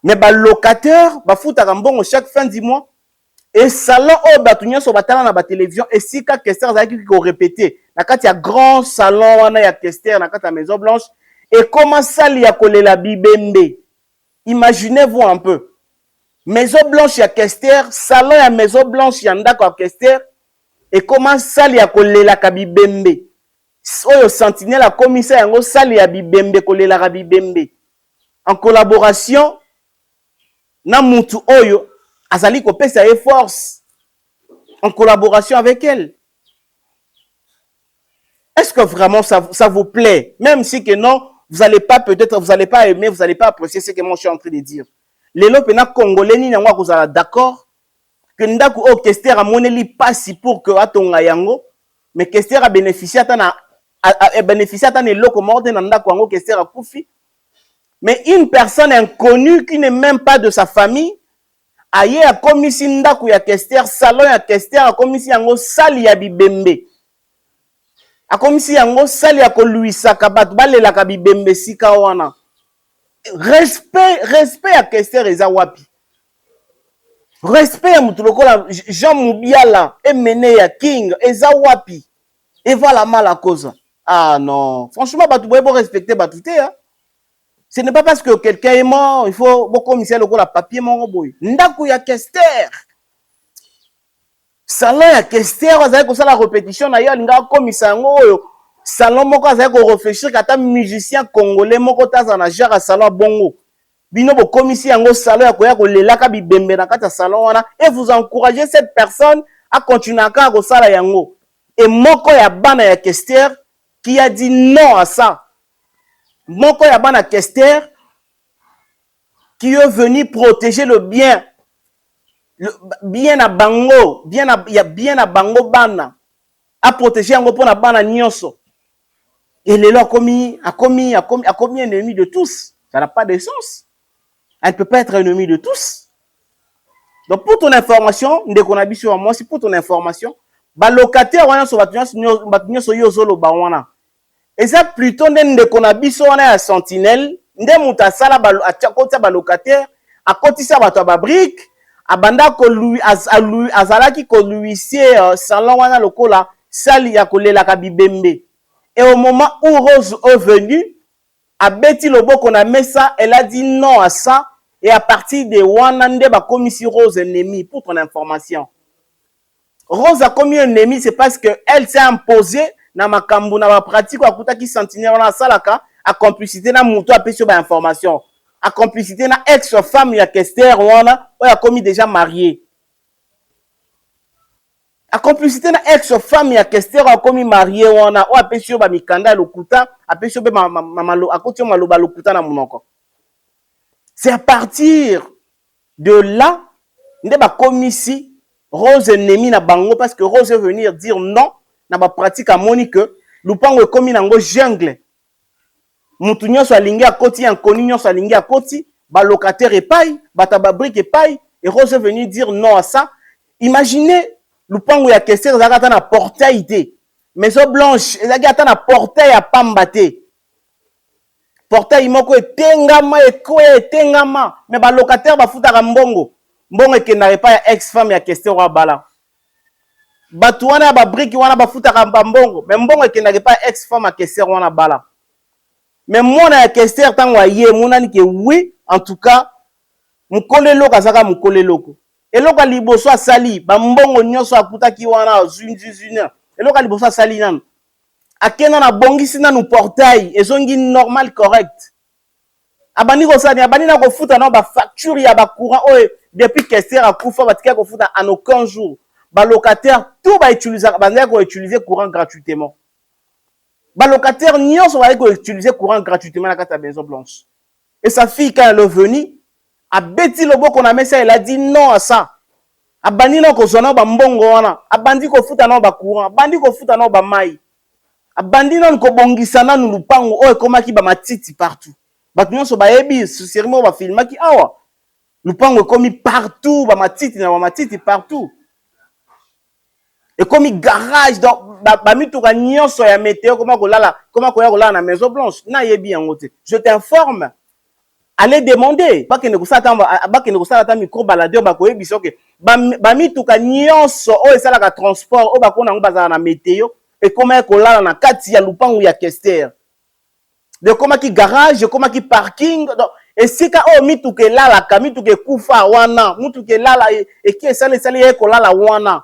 Mais ba locataire bafutaka mbongo chaque fin du mois et salon o batunya so batala na ba télévision et sika Kester zaki ko répéter na kati ya grand salon wana ya Kester na kati ya Maison Blanche et comment sali ya kolela bibembe. Imaginez-vous un peu. Maison Blanche ya Kester, salon ya Maison Blanche ya ndako ya Kester. Et comment sali ya kolela ka bibembe oyo sentinelle a commissaire yango sali ya bibembe kolela ka bibembe en collaboration na mutu oyo azali ko pesa e force en collaboration avec elle. Est-ce que vraiment ça vous plaît? Même si que non, vous allez pas peut-être vous allez pas aimer, vous allez pas apprécier ce que moi je suis en train de dire. Les lopena congolais ni ngwa vous allez d'accord que ndako o Kester a moneli pasi pour que atonga yango, mais Kester a bénéficié à ne loko morde na ndako yango Kester a kufi. Mais une personne inconnue qui n'est même pas de sa famille aye a komisi ndako ya Kester, salon ya Kester a komisi yango sali ya bibembe. A komisi yango sali ya koluisa kabatu balela ka bibembe sika wana. Respect à Kester eza wapi? Respect à Moutulokola, Jean Moubiala, Emene ya King, Eza Wapi. Et voilà mal à cause. Ah non. Franchement, tu dois respecter Batouté. Hein? Ce n'est pas parce que quelqu'un est mort, il faut beaucoup commissaire le papier, mon boy. Ndaku ya Kester. Salon ya Kester, vous avez la répétition, d'ailleurs, il y a un commissaire, salon moko, vous avez réfléchir, quand un musicien congolais, moko, t'as un agent à salon bongo. Bino bo komisi yango salon ya koya ko lelaka bibembe na kata salon wana et vous encouragez cette personne à continuer à ko sala yango et moko ya bana ya Kester qui a dit non à ça. Moko ya bana Kester qui est venu protéger le bien à bango, bien à bango bana à protéger yango pour na bana nyonso. Et les lois a commis ennemi de tous. Ça n'a pas de sens. Elle ne peut pas être ennemie de tous. Donc, pour ton information, moi, c'est pour ton information, ba locataire wana so batunyo so yo zolo ba wana. Et ça plutôt ndende konabiso wana ya sentinelle, nde muta sala ba atia ba locataire, akotisa bato ba brique, abanda ko lui azalaki ko luisie salon wana lokola sali ya kolela ka bibembe. Et au moment où Rose est venue, a Betty Loboko na mesa, elle a dit non à ça. Et à partir de Wanande, bah, comme ici Rose ennemi, pour ton information. Rose a commis un ennemi, c'est parce qu'elle s'est imposée dans ma kambu, dans ma pratique, à kouta qui sentinelle, on a salaka, à complicité, na mouto, à sur ma information. À complicité, na ex-femme, il y a Kester, on a commis déjà marié. À complicité, na ex-femme, il y a Kester, on a commis marié, on a sur ma mikanda, l'okuta, à sur à côté, ma l'okuta, na monoko. C'est à partir de là, on a commis ici, Rose ennemi na bango parce que Rose veut venir dire non na ba pratique à Monique lupango ekomi nango jungle mutu nyonso alingi akoti ankoni nyonso alingi akoti ba locataire epai bata ba brique epai et Rose veut venir dire non à ça. Imaginez lupango ya Kester ezaka na portail te maison blanche ezaka ata na portail ya pamba te portail moko etengama etengama mais ba locataire bafutaka mbongo mbongo ekendaka epai ya ex-femme ya Kester wa bala bato wana ya babriki wana bafutaka mbongo mais mbongo ekendaka epai ya ex-femme ya Kester wana bala mais mwana ya Kester ntango aye monani ke oui en tout cas mokolo eloko azaka mokolo eloko eloko liboso asali bambongo nyonso akutaki wana zunzuzuna eloko liboso asali nanu akenda na bongisi nanu portail ezongi normal correct abandi kosani abandi na kofuta na ba facture ya ba courant oyo depuis Kester akufa batika kofuta en aucun jour ba locataire tout ba utiliser bandeko ko utiliser courant gratuitement ba locataire nyonso ba ko utiliser courant gratuitement na kata maison blanche et sa fille quand elle est venue a beti loboko na mesa elle a dit non à ça abandi na kozona ba mbongo wana abandi kofuta na ba courant abandi kofuta na ba mai abandi na ko bongisa na lupango oyo komaki ba matiti partout bato nyonso bayebi sérieusement ba filmaki awa lupango ekomi partout ba matiti partout ekomi garage donc ba mituka nyonso ya météo koma koya kolala na maison blanche na yebi yango te je t'informe allez demander bakende kosala ta micro baladeur bakoyebisa ke ba mituka nyonso oyo esalaka transport oyo bakona ngo bazala na météo ekoma kolala na kati ya lupango ya Kester de komaki garage komaki parking donc esika oyo mituka elalaka mituka ekufa wana mituka elala eki esali ekolala wana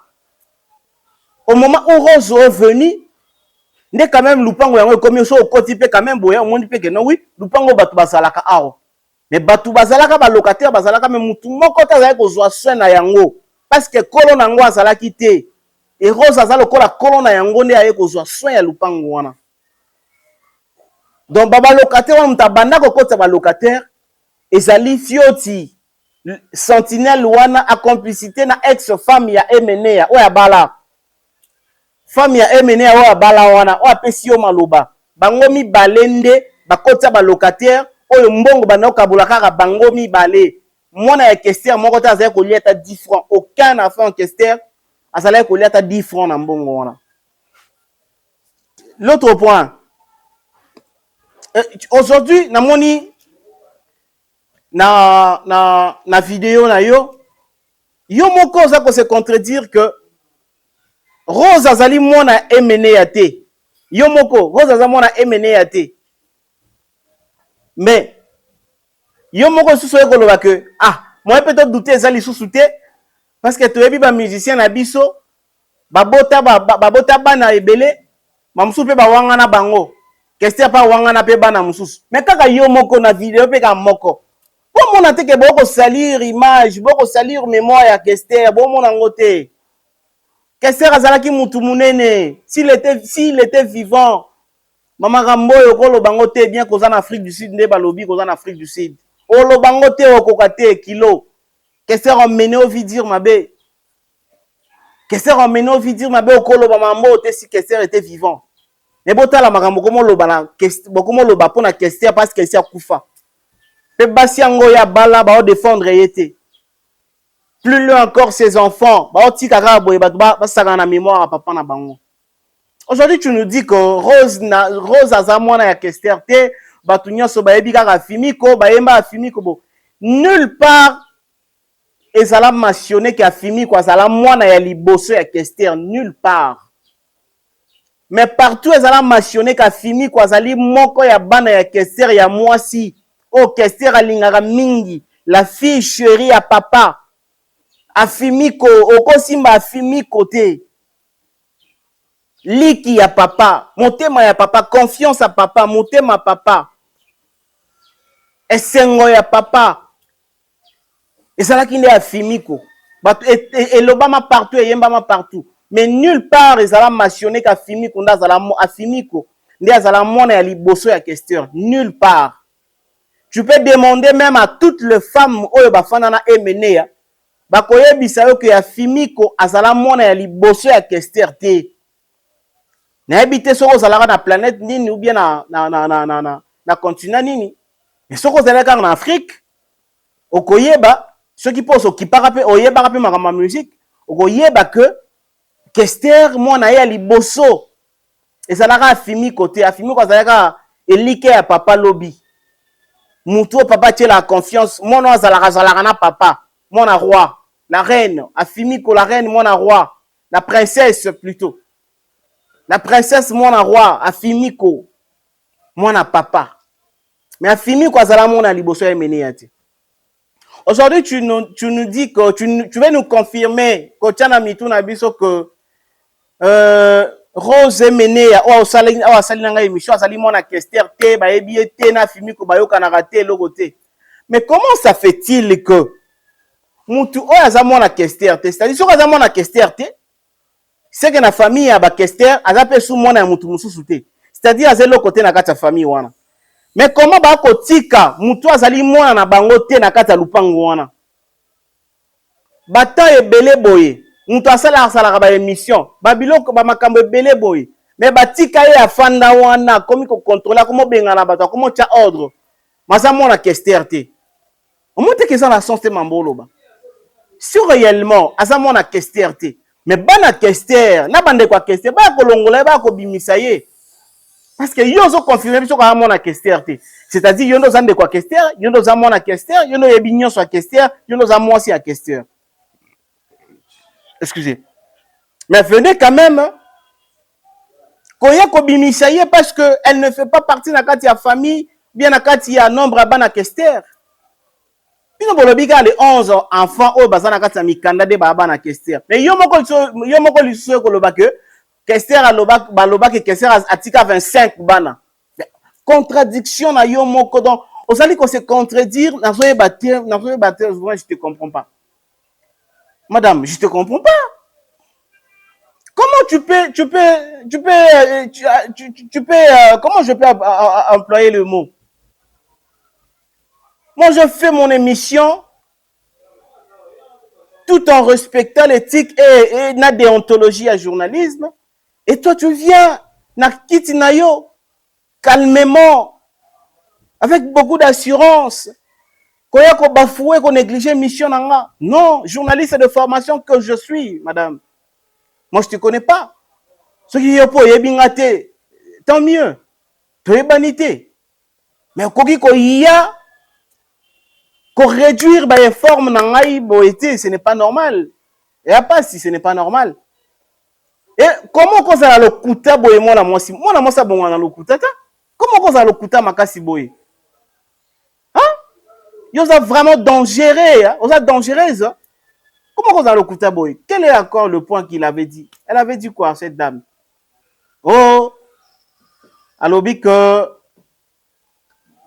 au moment où Rose est venu nde quand même lupango yango ekomi so okoti pe quand même boya omondi pe ke non oui lupango batu bazalaka awa mais batu bazalaka ba locataire bazalaka mais mutu moko ta zali kozwa soin na yango parce que kolo nango azalaki te et Rose azalo kola kolo na yango nde aye kozwa soin ya lupango wana. Donc baba locataire wana mutabanda kokota ba locataire ezali fioti sentinelle wana a complicité na ex-femme ya Emenea oya bala femme ya Emenea oya bala wana oya pesi yo maloba bango mibale nde bakota ba locataire oyo mbongo bana okabula kaka bango mibale mwana ya Kester moko ta azali kolia ta 10 francs aucun enfant Kester azali kolia ta 10 francs na mbongo wana. L'autre point aujourd'hui namoni na vidéo na yo moko za ko se contredire que Rose azali mwana Emenea te yo moko Rose azali mwana Emenea te mais yo moko susu ekoloba que moi peut-être douter ezali susu te parce que toyebi ba musicien na biso babota bana ebele mamusu pe bawanga na bango Kester pa wanga na pe bana mususu mais kaka yo moko na vidéo pe ka moko bon mona te ke boko salir image boko salir mémoire ya Kester bon mona ngote Kester azalaki mutu munene s'il était vivant Mama Ramboyo ko lobango te bien koza na Afrique du Sud nde balobi koza na Afrique du Sud o lobango te okoka te kilo Kester emmené au vidir mabe Kester emmené au vidir mabe okolo ba mambo te si Kester était vivant mais botala makambo komo loba na Kester bokomo loba pona Kester parce que Kester akufa pe basi yango ya bala ba défendre yete plus loin encore ses enfants ba otikaka boye ba saka na mémoire à papa na bango. Aujourd'hui, tu nous dis que Rose azamwana ya Kester te, batu nyonso bayebi kaka Fimiko, bayemba Fimiko bo. Nulle part ezala mentionné que Fimiko azala mwana ya liboso ya Kester, nulle part. Mais partout ezala mentionné que Fimiko azali moko ya bana ya Kester ya mwasi. Oh Kester alingaka mingi. la fille chérie à papa. Afimiko, okosimba afimiko te. Liki ya papa, motema ya papa, confiance à papa, motema papa. Esengo ya papa. Et ça là qui est afimiko. Et l'obama partout, et yembama partout. Mais nulle part, ils allaient mentionner qu'afimiko, afimiko, ndazala mona ya liboso ya question. Nulle part. Tu peux demander même à toutes les femmes oyo bafana na emenea, bakoyebisa yo que afimiko azala mona ya liboso ya question te. Na habité soko zalaka na planète nini ou bien na continent nini. Mais soko zalaka en Afrique, okoyeba ceux qui posent qui parapé oyeba pe ma musique, okoyeba que Kester mona ya liboso. Et ça l'a afimi côté afimi ko zalaka elike ya papa lobby. Muto papa tie la confiance, mon azalaka na papa, mon roi, la reine, afimi ko la reine mon roi, la princesse plutôt. La princesse mon roi, afimiko, mon papa. Mais afimiko azala mon liboso ya meneyati. Aujourd'hui, tu nous dis que tu veux nous confirmer que tu as mis biso que Rose Menea ou asali nanga émission asali mon Kester te ba ebi te na afimiko ba yoka na raté logoté. Mais comment ça fait-il que mutu o aza mon Kester te, c'est-à-dire so aza mon Kester te, c'est que na famille ya ba Kester azape sous mona ya mutu mususu te, c'est-à-dire azelo côté na kati ya famille wana. Mais comment ba kotika mutu azali mona na bango te na kati ya lupango wana? Bata ebele boye mutu asala ba émission ba biloko ba makambo ebele boye, mais batika ye afanda wana komi ko contrôler comment bengana bato comment tia ordre maza mona Kester te. On monte que ça la sens te mambolo ba si réellement aza mona Kester te. Mais bana Kester, na bande kwa Kester, ba kolongola ba ko bimisa ye. Parce que yo zo confirmer biso ka mona Kester te. C'est-à-dire yo ndo zande kwa Kester, yo ndo za mona Kester, yo ndo yebinyo so Kester, yo ndo za mwasi ya Kester. Excusez. Mais venez quand même koya ko bimisa ye parce que elle ne fait pas partie na kati ya famille, bien na kati ya nombre bana Kester. Bino bolobika les 11 enfants au bazana kati mikanda de baba na Kester. Mais yo moko liso ko loba que Kester aloba que Kester atika 25 bana. Contradiction na yo moko donc osali ko se contredire na zo bater, je te comprends pas. Madame, je te comprends pas. Comment comment je peux employer le mot? Moi, je fais mon émission tout en respectant l'éthique et la déontologie à journalisme. Et toi, tu viens, nakitinayo, calmement, avec beaucoup d'assurance, qu'on bafoué, qu'on négligé mission nanga. Non, journaliste de formation que je suis, madame. Moi, je te connais pas. Ce qui est pour yebingate, tant mieux. Tu es banité. Mais ko ya qu'on réduire les formes ce n'est pas normal. Et pas si ce n'est pas normal. Et comment qu'on ça le kuta boye moi si moi ça bon na le kuta ta? Comment qu'on ça le kuta makasi boye? Hein? Yo ça vraiment dangereux, hein? On ça dangereuse. Hein? Comment qu'on ça le kuta boye? Quel est encore le point qu'il avait dit? Elle avait dit quoi cette dame? Oh, alobi que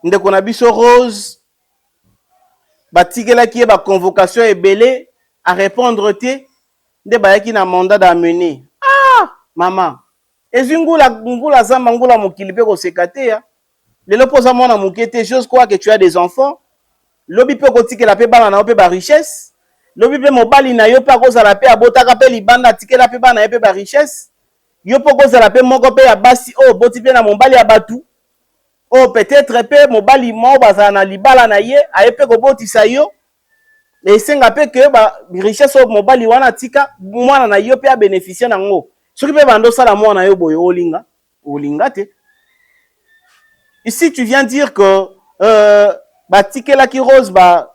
ndeko na biso Rose batikela ki ba convocation ebele à répondre te nde bayaki na mandat d'amener. Ah maman ezingula zamba ngula mokili pe ko sekate ya lelo poza mona mokete chose quoi que tu as des enfants lobi pe ko tikela pe bana na pe ba richesse lobi pe mobali na yo pe akozala pe abotaka pe libanda tikela pe bana pe ba richesse yo pe kozala pe moko pe ya basi o boti pe na mobali ya batu. Oh, peut-être pe mobali mo bazana na libala na ye ayepe ko botisa yo et senga pe que ba richesse o mobali wana tika mwana na yo pe a bénéficier nango soki pe bando sala mwana yo boyo olinga te. Ici tu viens dire que ba tikela ki Rose ba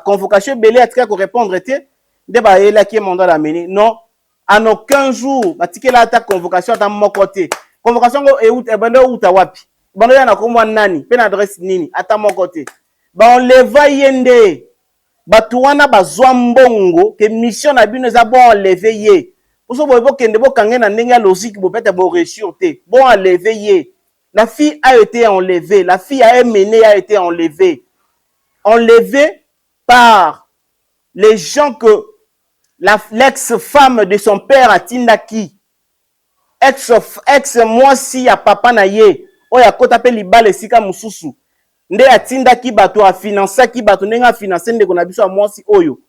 convocation belé atika ko répondre te de ba yela ki mandat d'amener. Non, en aucun jour ba tikela ta convocation ta moko te. Convocation go e bando uta wapi? Bando ya na komwa nani pe na adresse nini ata mon côté baenleva ye nde bato wana bazwa mbongo ke mission na bino eza boenleve ye poso boye bokende bokange na ndenge ya logique bopete boreusir te boenleve ye. La fille a été enlevée, la fille a été enlevée. Enlevée par les gens que l'ex-femme de son père a tindaki. Ex-moi si ya papa na ye. Oya kota pe libale sika mususu. Nde a tindaki bato a financaki bato ndenga a financer ndeko na biso a mwasi oyo.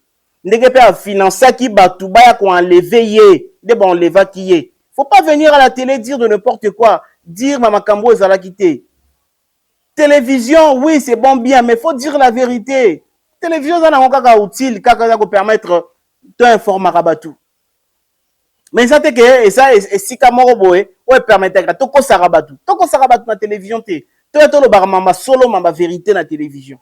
Ndenge pe a financaki bato baya ko enlever ye. Nde ba enlevaki ye. Faut pas venir à la télé dire de n'importe quoi. Dire Mama Kambo ezala quitté. Télévision, oui, c'est bon bien, mais faut dire la vérité. Télévision, ça n'a pas utile, ça peut permettre d'informer Rabatou. Mais ça, c'est que, et ça, et si Kamoroboé, ouais, permettre à Toko Sarabatou. Toko Sarabatou na télévision, t'es. Toi, tu as ma solo, ma vérité na télévision.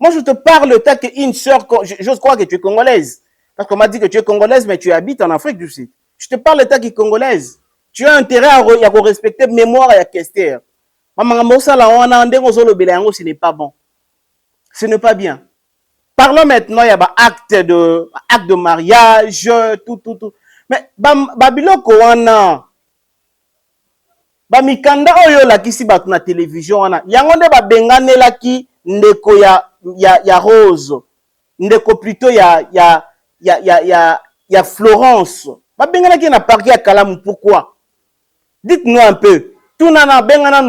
Moi, je te parle, t'as qu'une sœur, j'ose croire que tu es congolaise. Parce qu'on m'a dit que tu es congolaise, mais tu habites en Afrique du Sud. Je te parle, t'as qui est congolaise. Tu as intérêt à respecter mémoire et à Kester. Ce n'est pas bon. Ce n'est pas bien. Parlons maintenant, il y a acte de mariage, tout. Mais, Babiloko wana, mikanda oyo la kisi batu na télévision wana, yangonde bengane la ki ndeko ya Rose, ndeko plutôt ya Florence. Bengane ki na parquet à Kalamu, pourquoi? Dites-nous un peu. Tout nana bengana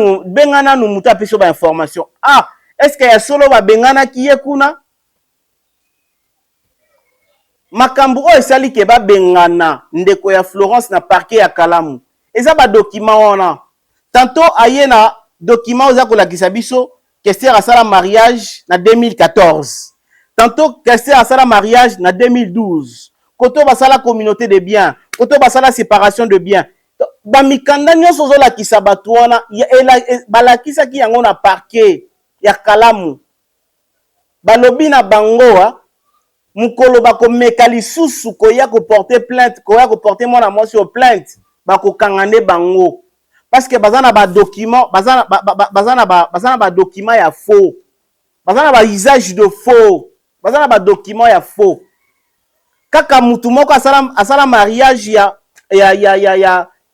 nous muta peso ba information. Ah, est-ce qu'il y a solo ba bengana qui est kuna? Makambu o esali ke ba bengana ndeko ya Florence na parquet ya Kalamu. Eza ba document wana. Tantôt ayena document oza ko la kisabiso Kester asala mariage na 2014. Tantôt Kester asala mariage na 2012. Koto basala communauté de biens, koto basala séparation de biens. Bamikanda nyonso zola kisabatu wana balakisa ki yango na parquet ya Kalamu. Balobi na bangoa mukolo bako meka lisusu koya ko porter plainte, koya ko porter mwana mwasi au plainte, bako kangane bango. Parce que bazana ba document, bazana ba document ya faux. Bazana ba usage de faux. Bazana ba document ya faux. Kaka mutu moko asala mariage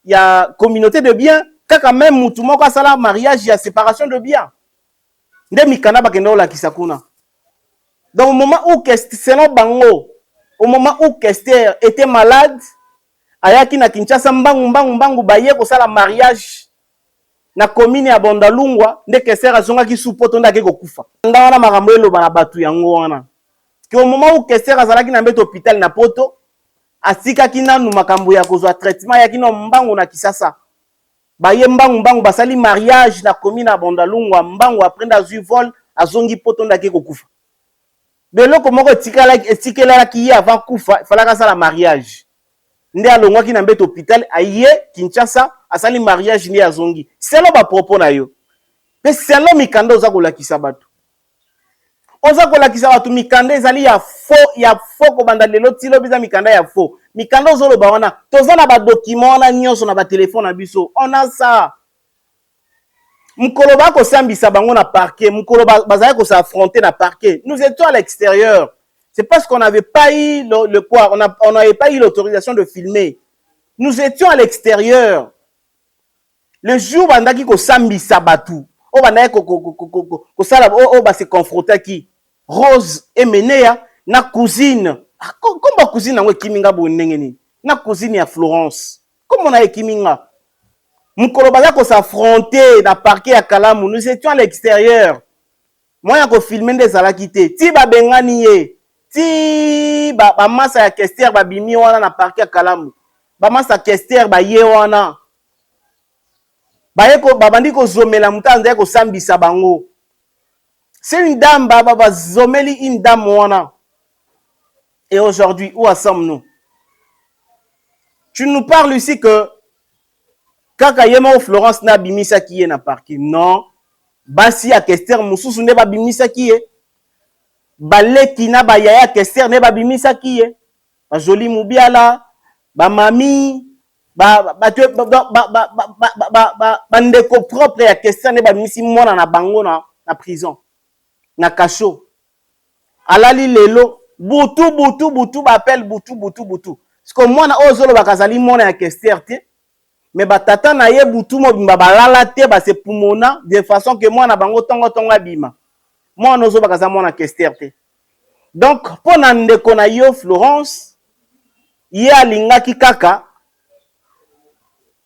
ya communauté de biens, kaka même mutu moko asala mariage ya séparation de biens. Nde mikana bakendo la kisakuna. Donc au moment où selon bango, au moment où Kester était malade, ayaki na Kinshasa mbangu baye ko sala mariage na commune ya Bondalungwa, nde Kester azonga ki supoto ndake ko kufa. Ndana makambo eloba na batu yango wana. Que au moment où Kester azalaki na mbeto hôpital na poto, asika kinanu makambo ya kozwa traitement ya kino mbangu na Kisasa. Baye mbangu basali mariage na commune ya Bondalungwa, mbangu aprenda zui vol azongi poto ndake ko kufa. Beloko moko etikela ki avant kufa, falaka sala mariage. Nde alongwaki na mbeto hôpital aye Kinshasa asali mariage ni azongi. Selo ba propos na yo. Pe selo mikanda oza kolakisa batu. Oza kolakisa batu mikanda ezali ya faux ko banda lelo tilo biza mikanda ya faux. Mikanda ozolo ba wana toza na ba document wana nyonso na ba téléphone na biso. On a ça. Mukolo ba ko sambisa bango na parquet, mukolo bazaya ko s'affronter na parquet. Nous étions à l'extérieur. C'est parce qu'on n'avait pas eu le quoi, on n'avait pas eu l'autorisation de filmer. Nous étions à l'extérieur. Le jour bandaki ko sambisa batu, o bandaki ko sala o ba se confronter qui Rose et Menea na cousine. Comment cousine na kiminga bonenge ni? Na cousine ya Florence. Comment na kiminga? Mukolo bazako s'affronter na parquet à Kalamu, nous étions à l'extérieur. Moi yako filmer des alakité. Ti ba bengani ye. Ti ba massa ya Kester ba bimi wana na parquet à Kalamu. Ba massa Kester ba ye wana. Ba yeko babandi ko zomela mutanza ko sambisa bango. C'est une dame ba zomeli une dame wana. Et aujourd'hui, où sommes-nous? Tu nous parles ici que kaka yema Florence na bimisa kiye na parquet. Non. Basi ya Kester mususu ne ba bimisa kiye. Baleki na ba yaya Kester ne ba bimisa kiye. Ba joli mubiala, ba mami, ndeko propre ya Kester ne ba bimisi mwana na bango na prison. na kasho. Alali lelo, butu, bapel butu. Parce que moi, na ozolo bakazali mona ya Kester te. Mais batata na ye butu mobimba balala te, ba se pumona, de façon que moi na bango tongo bima. Moi, nozo bakaza mona Kester te. Donc, pour na ndeko na yo Florence, ye alingaki kaka,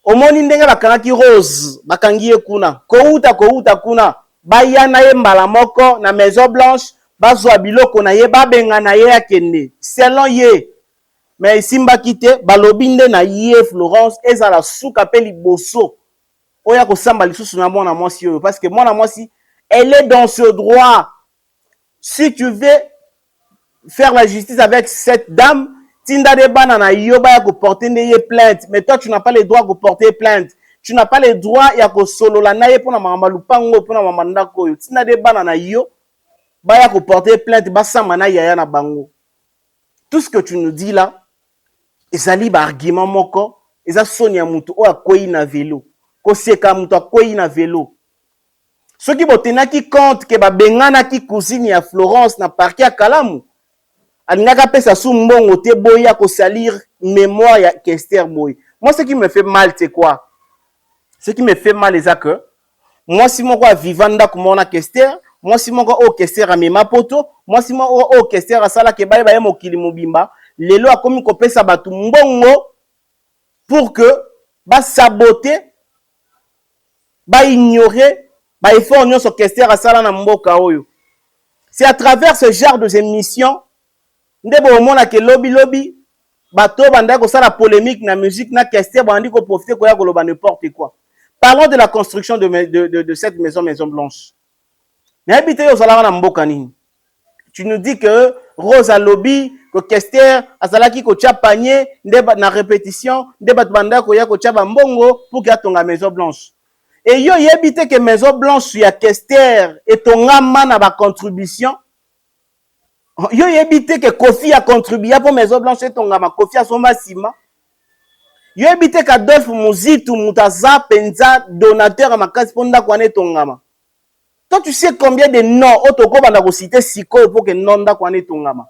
omoni ndenge bakangaki Rose, bakangi ye kuna. Kouta kuna, baya na ye mbala moko na Maison Blanche, bazwa biloko na ye, babenga na ye akende. Selon ye, mais isimbaki te, balobi nde na ye Florence, ezala suka pe liboso. Oya kosamba lisusu na mwana mwasi oyo, parce que mwana mwasi, elle est dans ce droit. Si tu veux faire la justice avec cette dame, tinda de banana yoba ya ko porter neye plainte, mais toi tu n'as pas le droit de porter plainte. Tu n'as pas le droit ya ko solo la naye pona mama lupango pona mama ndako yo. Tinda de banana yo ba ya ko porter plainte ba sama na yaya na bango. Tout ce que tu nous dis là, ezali ba argument moko, eza sonia mutu o akoyi na vélo. Ko seka mutu akoyi na vélo. Ceux qui botenaki compte que ba bengana ki cousine ya Florence na parquet à Kalamu. Alingaka pesa sou mbongo te boya ko salir mémoire ya Kester boy. Moi ce qui me fait mal c'est quoi? Ce qui me fait mal c'est que moi si moko vivanda komona Kester, moi si moko o Kester amema poto, moi si moko o Kester asala ke baye baye mokili mobimba, lelo akomi ko pesa batu mbongo pour que ba saboter, ba ignorer, ba effort nyonso Kester asala na mboka oyo. C'est à travers ce genre de émissions ndebo omona ke lobby bato banda ko sala polémique na musique na Kester bandi ko profiter ko ya ko loba n'importe quoi. Parlons de la construction de cette maison Blanche. N'habite yo sala na mboka nini? Tu nous dis que Rose a lobby, que Kester azalaki ko tia panier ndeba na répétition, ndeba banda ko ya ko tia mbongo pour que atonga maison Blanche. Et yo yebite que maison Blanche ya Kester et tonga mana ba contribution. Yo yebite que Kofi a contribué pour maison Blanche et tonga ma Kofi a somba sima. Yo yebite que Adolphe Muzitu mutaza penza donateur à ma case ponda kwane tongama. Toi tu sais combien de noms otoko banda ko citer siko pour que nonda kwane tongama.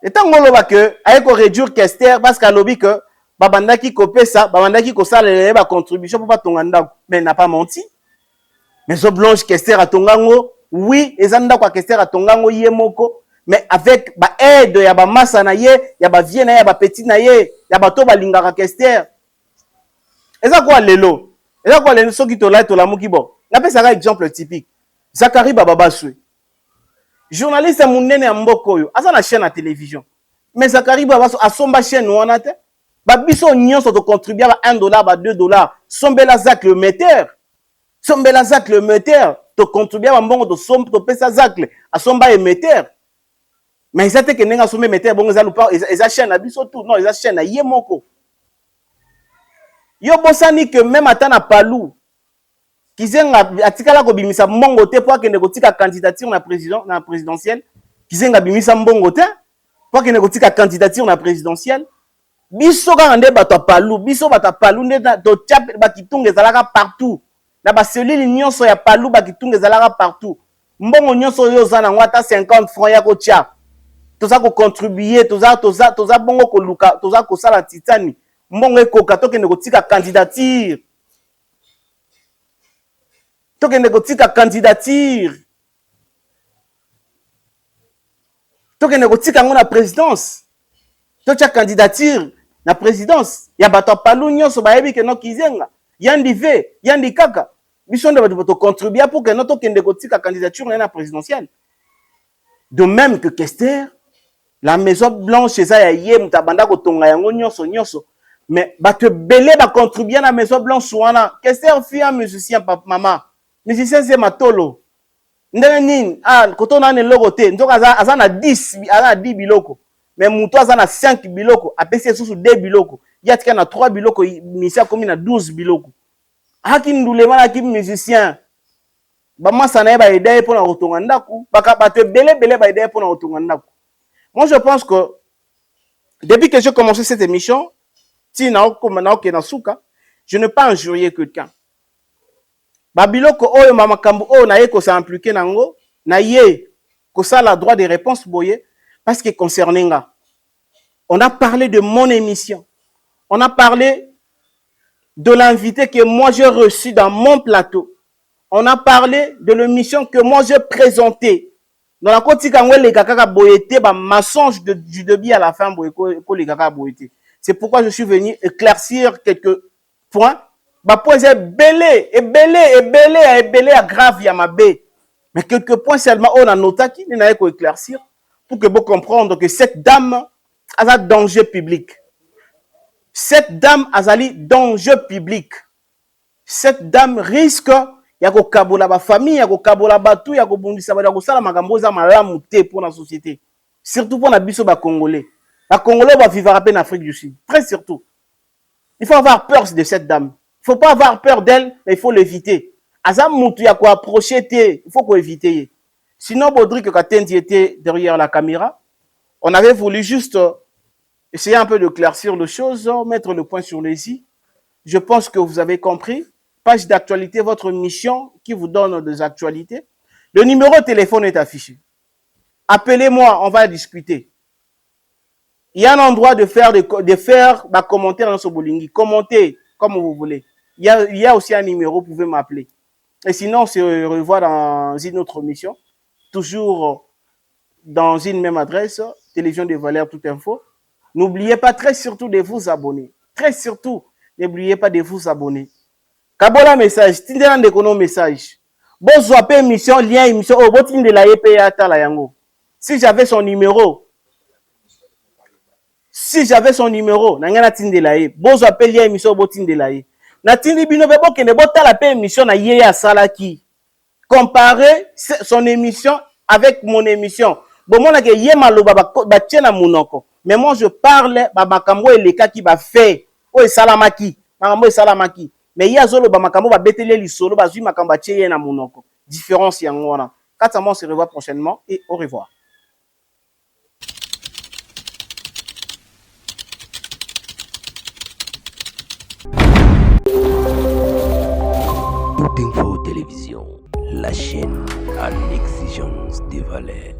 Et tant ngoloba que ayeko réduire Kester parce qu'à lobby que babanda ki kopesa, babanda ki kosala ba contribution pour pas tonganda, mais n'a pas menti. Maison Blanche Kester a tongango, oui, ezanda kwa Kester a tongango yemoko, mais avec ba aide ya ba massa na ye, ya ba vie na ye, ya ba petit na ye, ya ba to ba lingaka Kester. Eza kwa lelo. Eza kwa lelo soki to la muki bo. Na pesa ka exemple typique. Zakari Bababaswe. Journaliste munene ya mboko yo, asa na chaîne à télévision. Mais Zakari Bababaswe asomba chaîne wana te. Ba biso nyonso to contribuer ba $1 ba $2. Sombela Zak le metteur. Sombela Zak le metteur. To contribuer ba mbongo to sombe to pesa Zak asomba émetteur. Mais ils étaient que nenga sombe metteur bongo za lupa eza chaîne na biso tout. Non, eza chaîne na yemoko. Yo bosani que même atana palou kizenga atikala ko bimisa mbongo te po akende kotika candidature na présidentielle kizenga bimisa mbongo te po akende kotika candidature na présidentielle biso ka nde bato palou biso bato palou nde to tchap bakitunga ezalaka partout na ba cellule nyonso ya palou bakitunga ezalaka partout mbongo nyonso yo za na ngwata 50 francs ya ko tia toza ko contribuer toza bongo ko luka toza ko sala titani mbongo ekoka tokende kotika candidature tokende kotika candidature tokende kotika ngo na présidence totia candidature na présidence ya bato palu nyonso bayebi ke no kizenga yandi ve yandi kaka biso nde bato contribuer pour que no tokende kotika candidature na présidentielle. De même que Kester la Maison Blanche eza ya ye mutabanda ko tonga yango nyonso mais bato belé ba contribuer na Maison Blanche wana. Kester fut un musicien papa maman. Musicien c'est matolo. Ndenge nini koto na ne logo te nzoka aza na 10 biloko. Mais muto aza na 5 biloko, apesi susu 2 biloko. Yatika na 3 biloko, misia komi na 12 biloko. Haki ndulema na ki musicien. Ba masa na ba idée pour na kotonga ndaku, baka bato belé ba idée pour na kotonga ndaku. Moi je pense que depuis que j'ai commencé cette émission, je n'ai pas injurié quelqu'un. Babiloko oyo mamakambu oyo na yeko sa impliqué nango, Naye, que ça la droit de réponse, boye, parce que concernant, on a parlé de mon émission. On a parlé de l'invité que moi j'ai reçu dans mon plateau. On a parlé de l'émission que moi j'ai présentée. Dans la côte, les kaka boyete, mensonge du début à la fin, les kaka boyete. C'est pourquoi je suis venu éclaircir quelques points. Point est belé à grave, ya mabé. Mais quelques points seulement, on a noté qui n'a qu'à éclaircir pour que vous compreniez que cette dame a un danger public. Cette dame a un danger public. Cette dame risque ya ko kabola ba famille, ya ko kabola batu, ya ko bundisa ba ko sala makambo za malamu te pour la société. Surtout pour la biso ba Congolais. La Congolais va vivre à peine en Afrique du Sud. Très surtout. Il faut avoir peur de cette dame. Il ne faut pas avoir peur d'elle, mais il faut l'éviter. Azam moutou ya ko approcher te, il faut qu'on évite. Sinon Baudric Katendi était derrière la caméra. On avait voulu juste essayer un peu de claircir les choses, mettre le point sur les i. Je pense que vous avez compris. Page d'actualité, votre mission qui vous donne des actualités. Le numéro de téléphone est affiché. Appelez-moi, on va discuter. Il y a un endroit de faire des commentaires dans ce Bolingi. Commentez comme vous voulez. Il y a aussi un numéro, vous pouvez m'appeler. Et sinon, on se revoit dans une autre mission. Toujours dans une même adresse, Télévision de Valeurs Tout Info. N'oubliez pas très surtout de vous abonner. Très surtout, n'oubliez pas de vous abonner. Kabola message, tindela ndekono message. Bonsoir, émission, lien émission, oh, botin de la EPA la yango. Si j'avais son numéro, nangana tindela e. Bonsoir, lien émission, botin de la e. Na tindi bino bebo kene botala pe émission na ye ya salaki. Comparer son émission avec mon émission. Bon, moi, je suis monoko. Mais moi, je parle, makambo et les cas qui va faire. Oh, salamaki. Makambo et salamaki. Mais il y a zolo, makambo va betele li solo, bazui makambo tcheye na monoko. Différence yangona. Katama, on se revoit prochainement et au revoir. Tout Info Télévision, la chaîne à l'exigence des valeurs.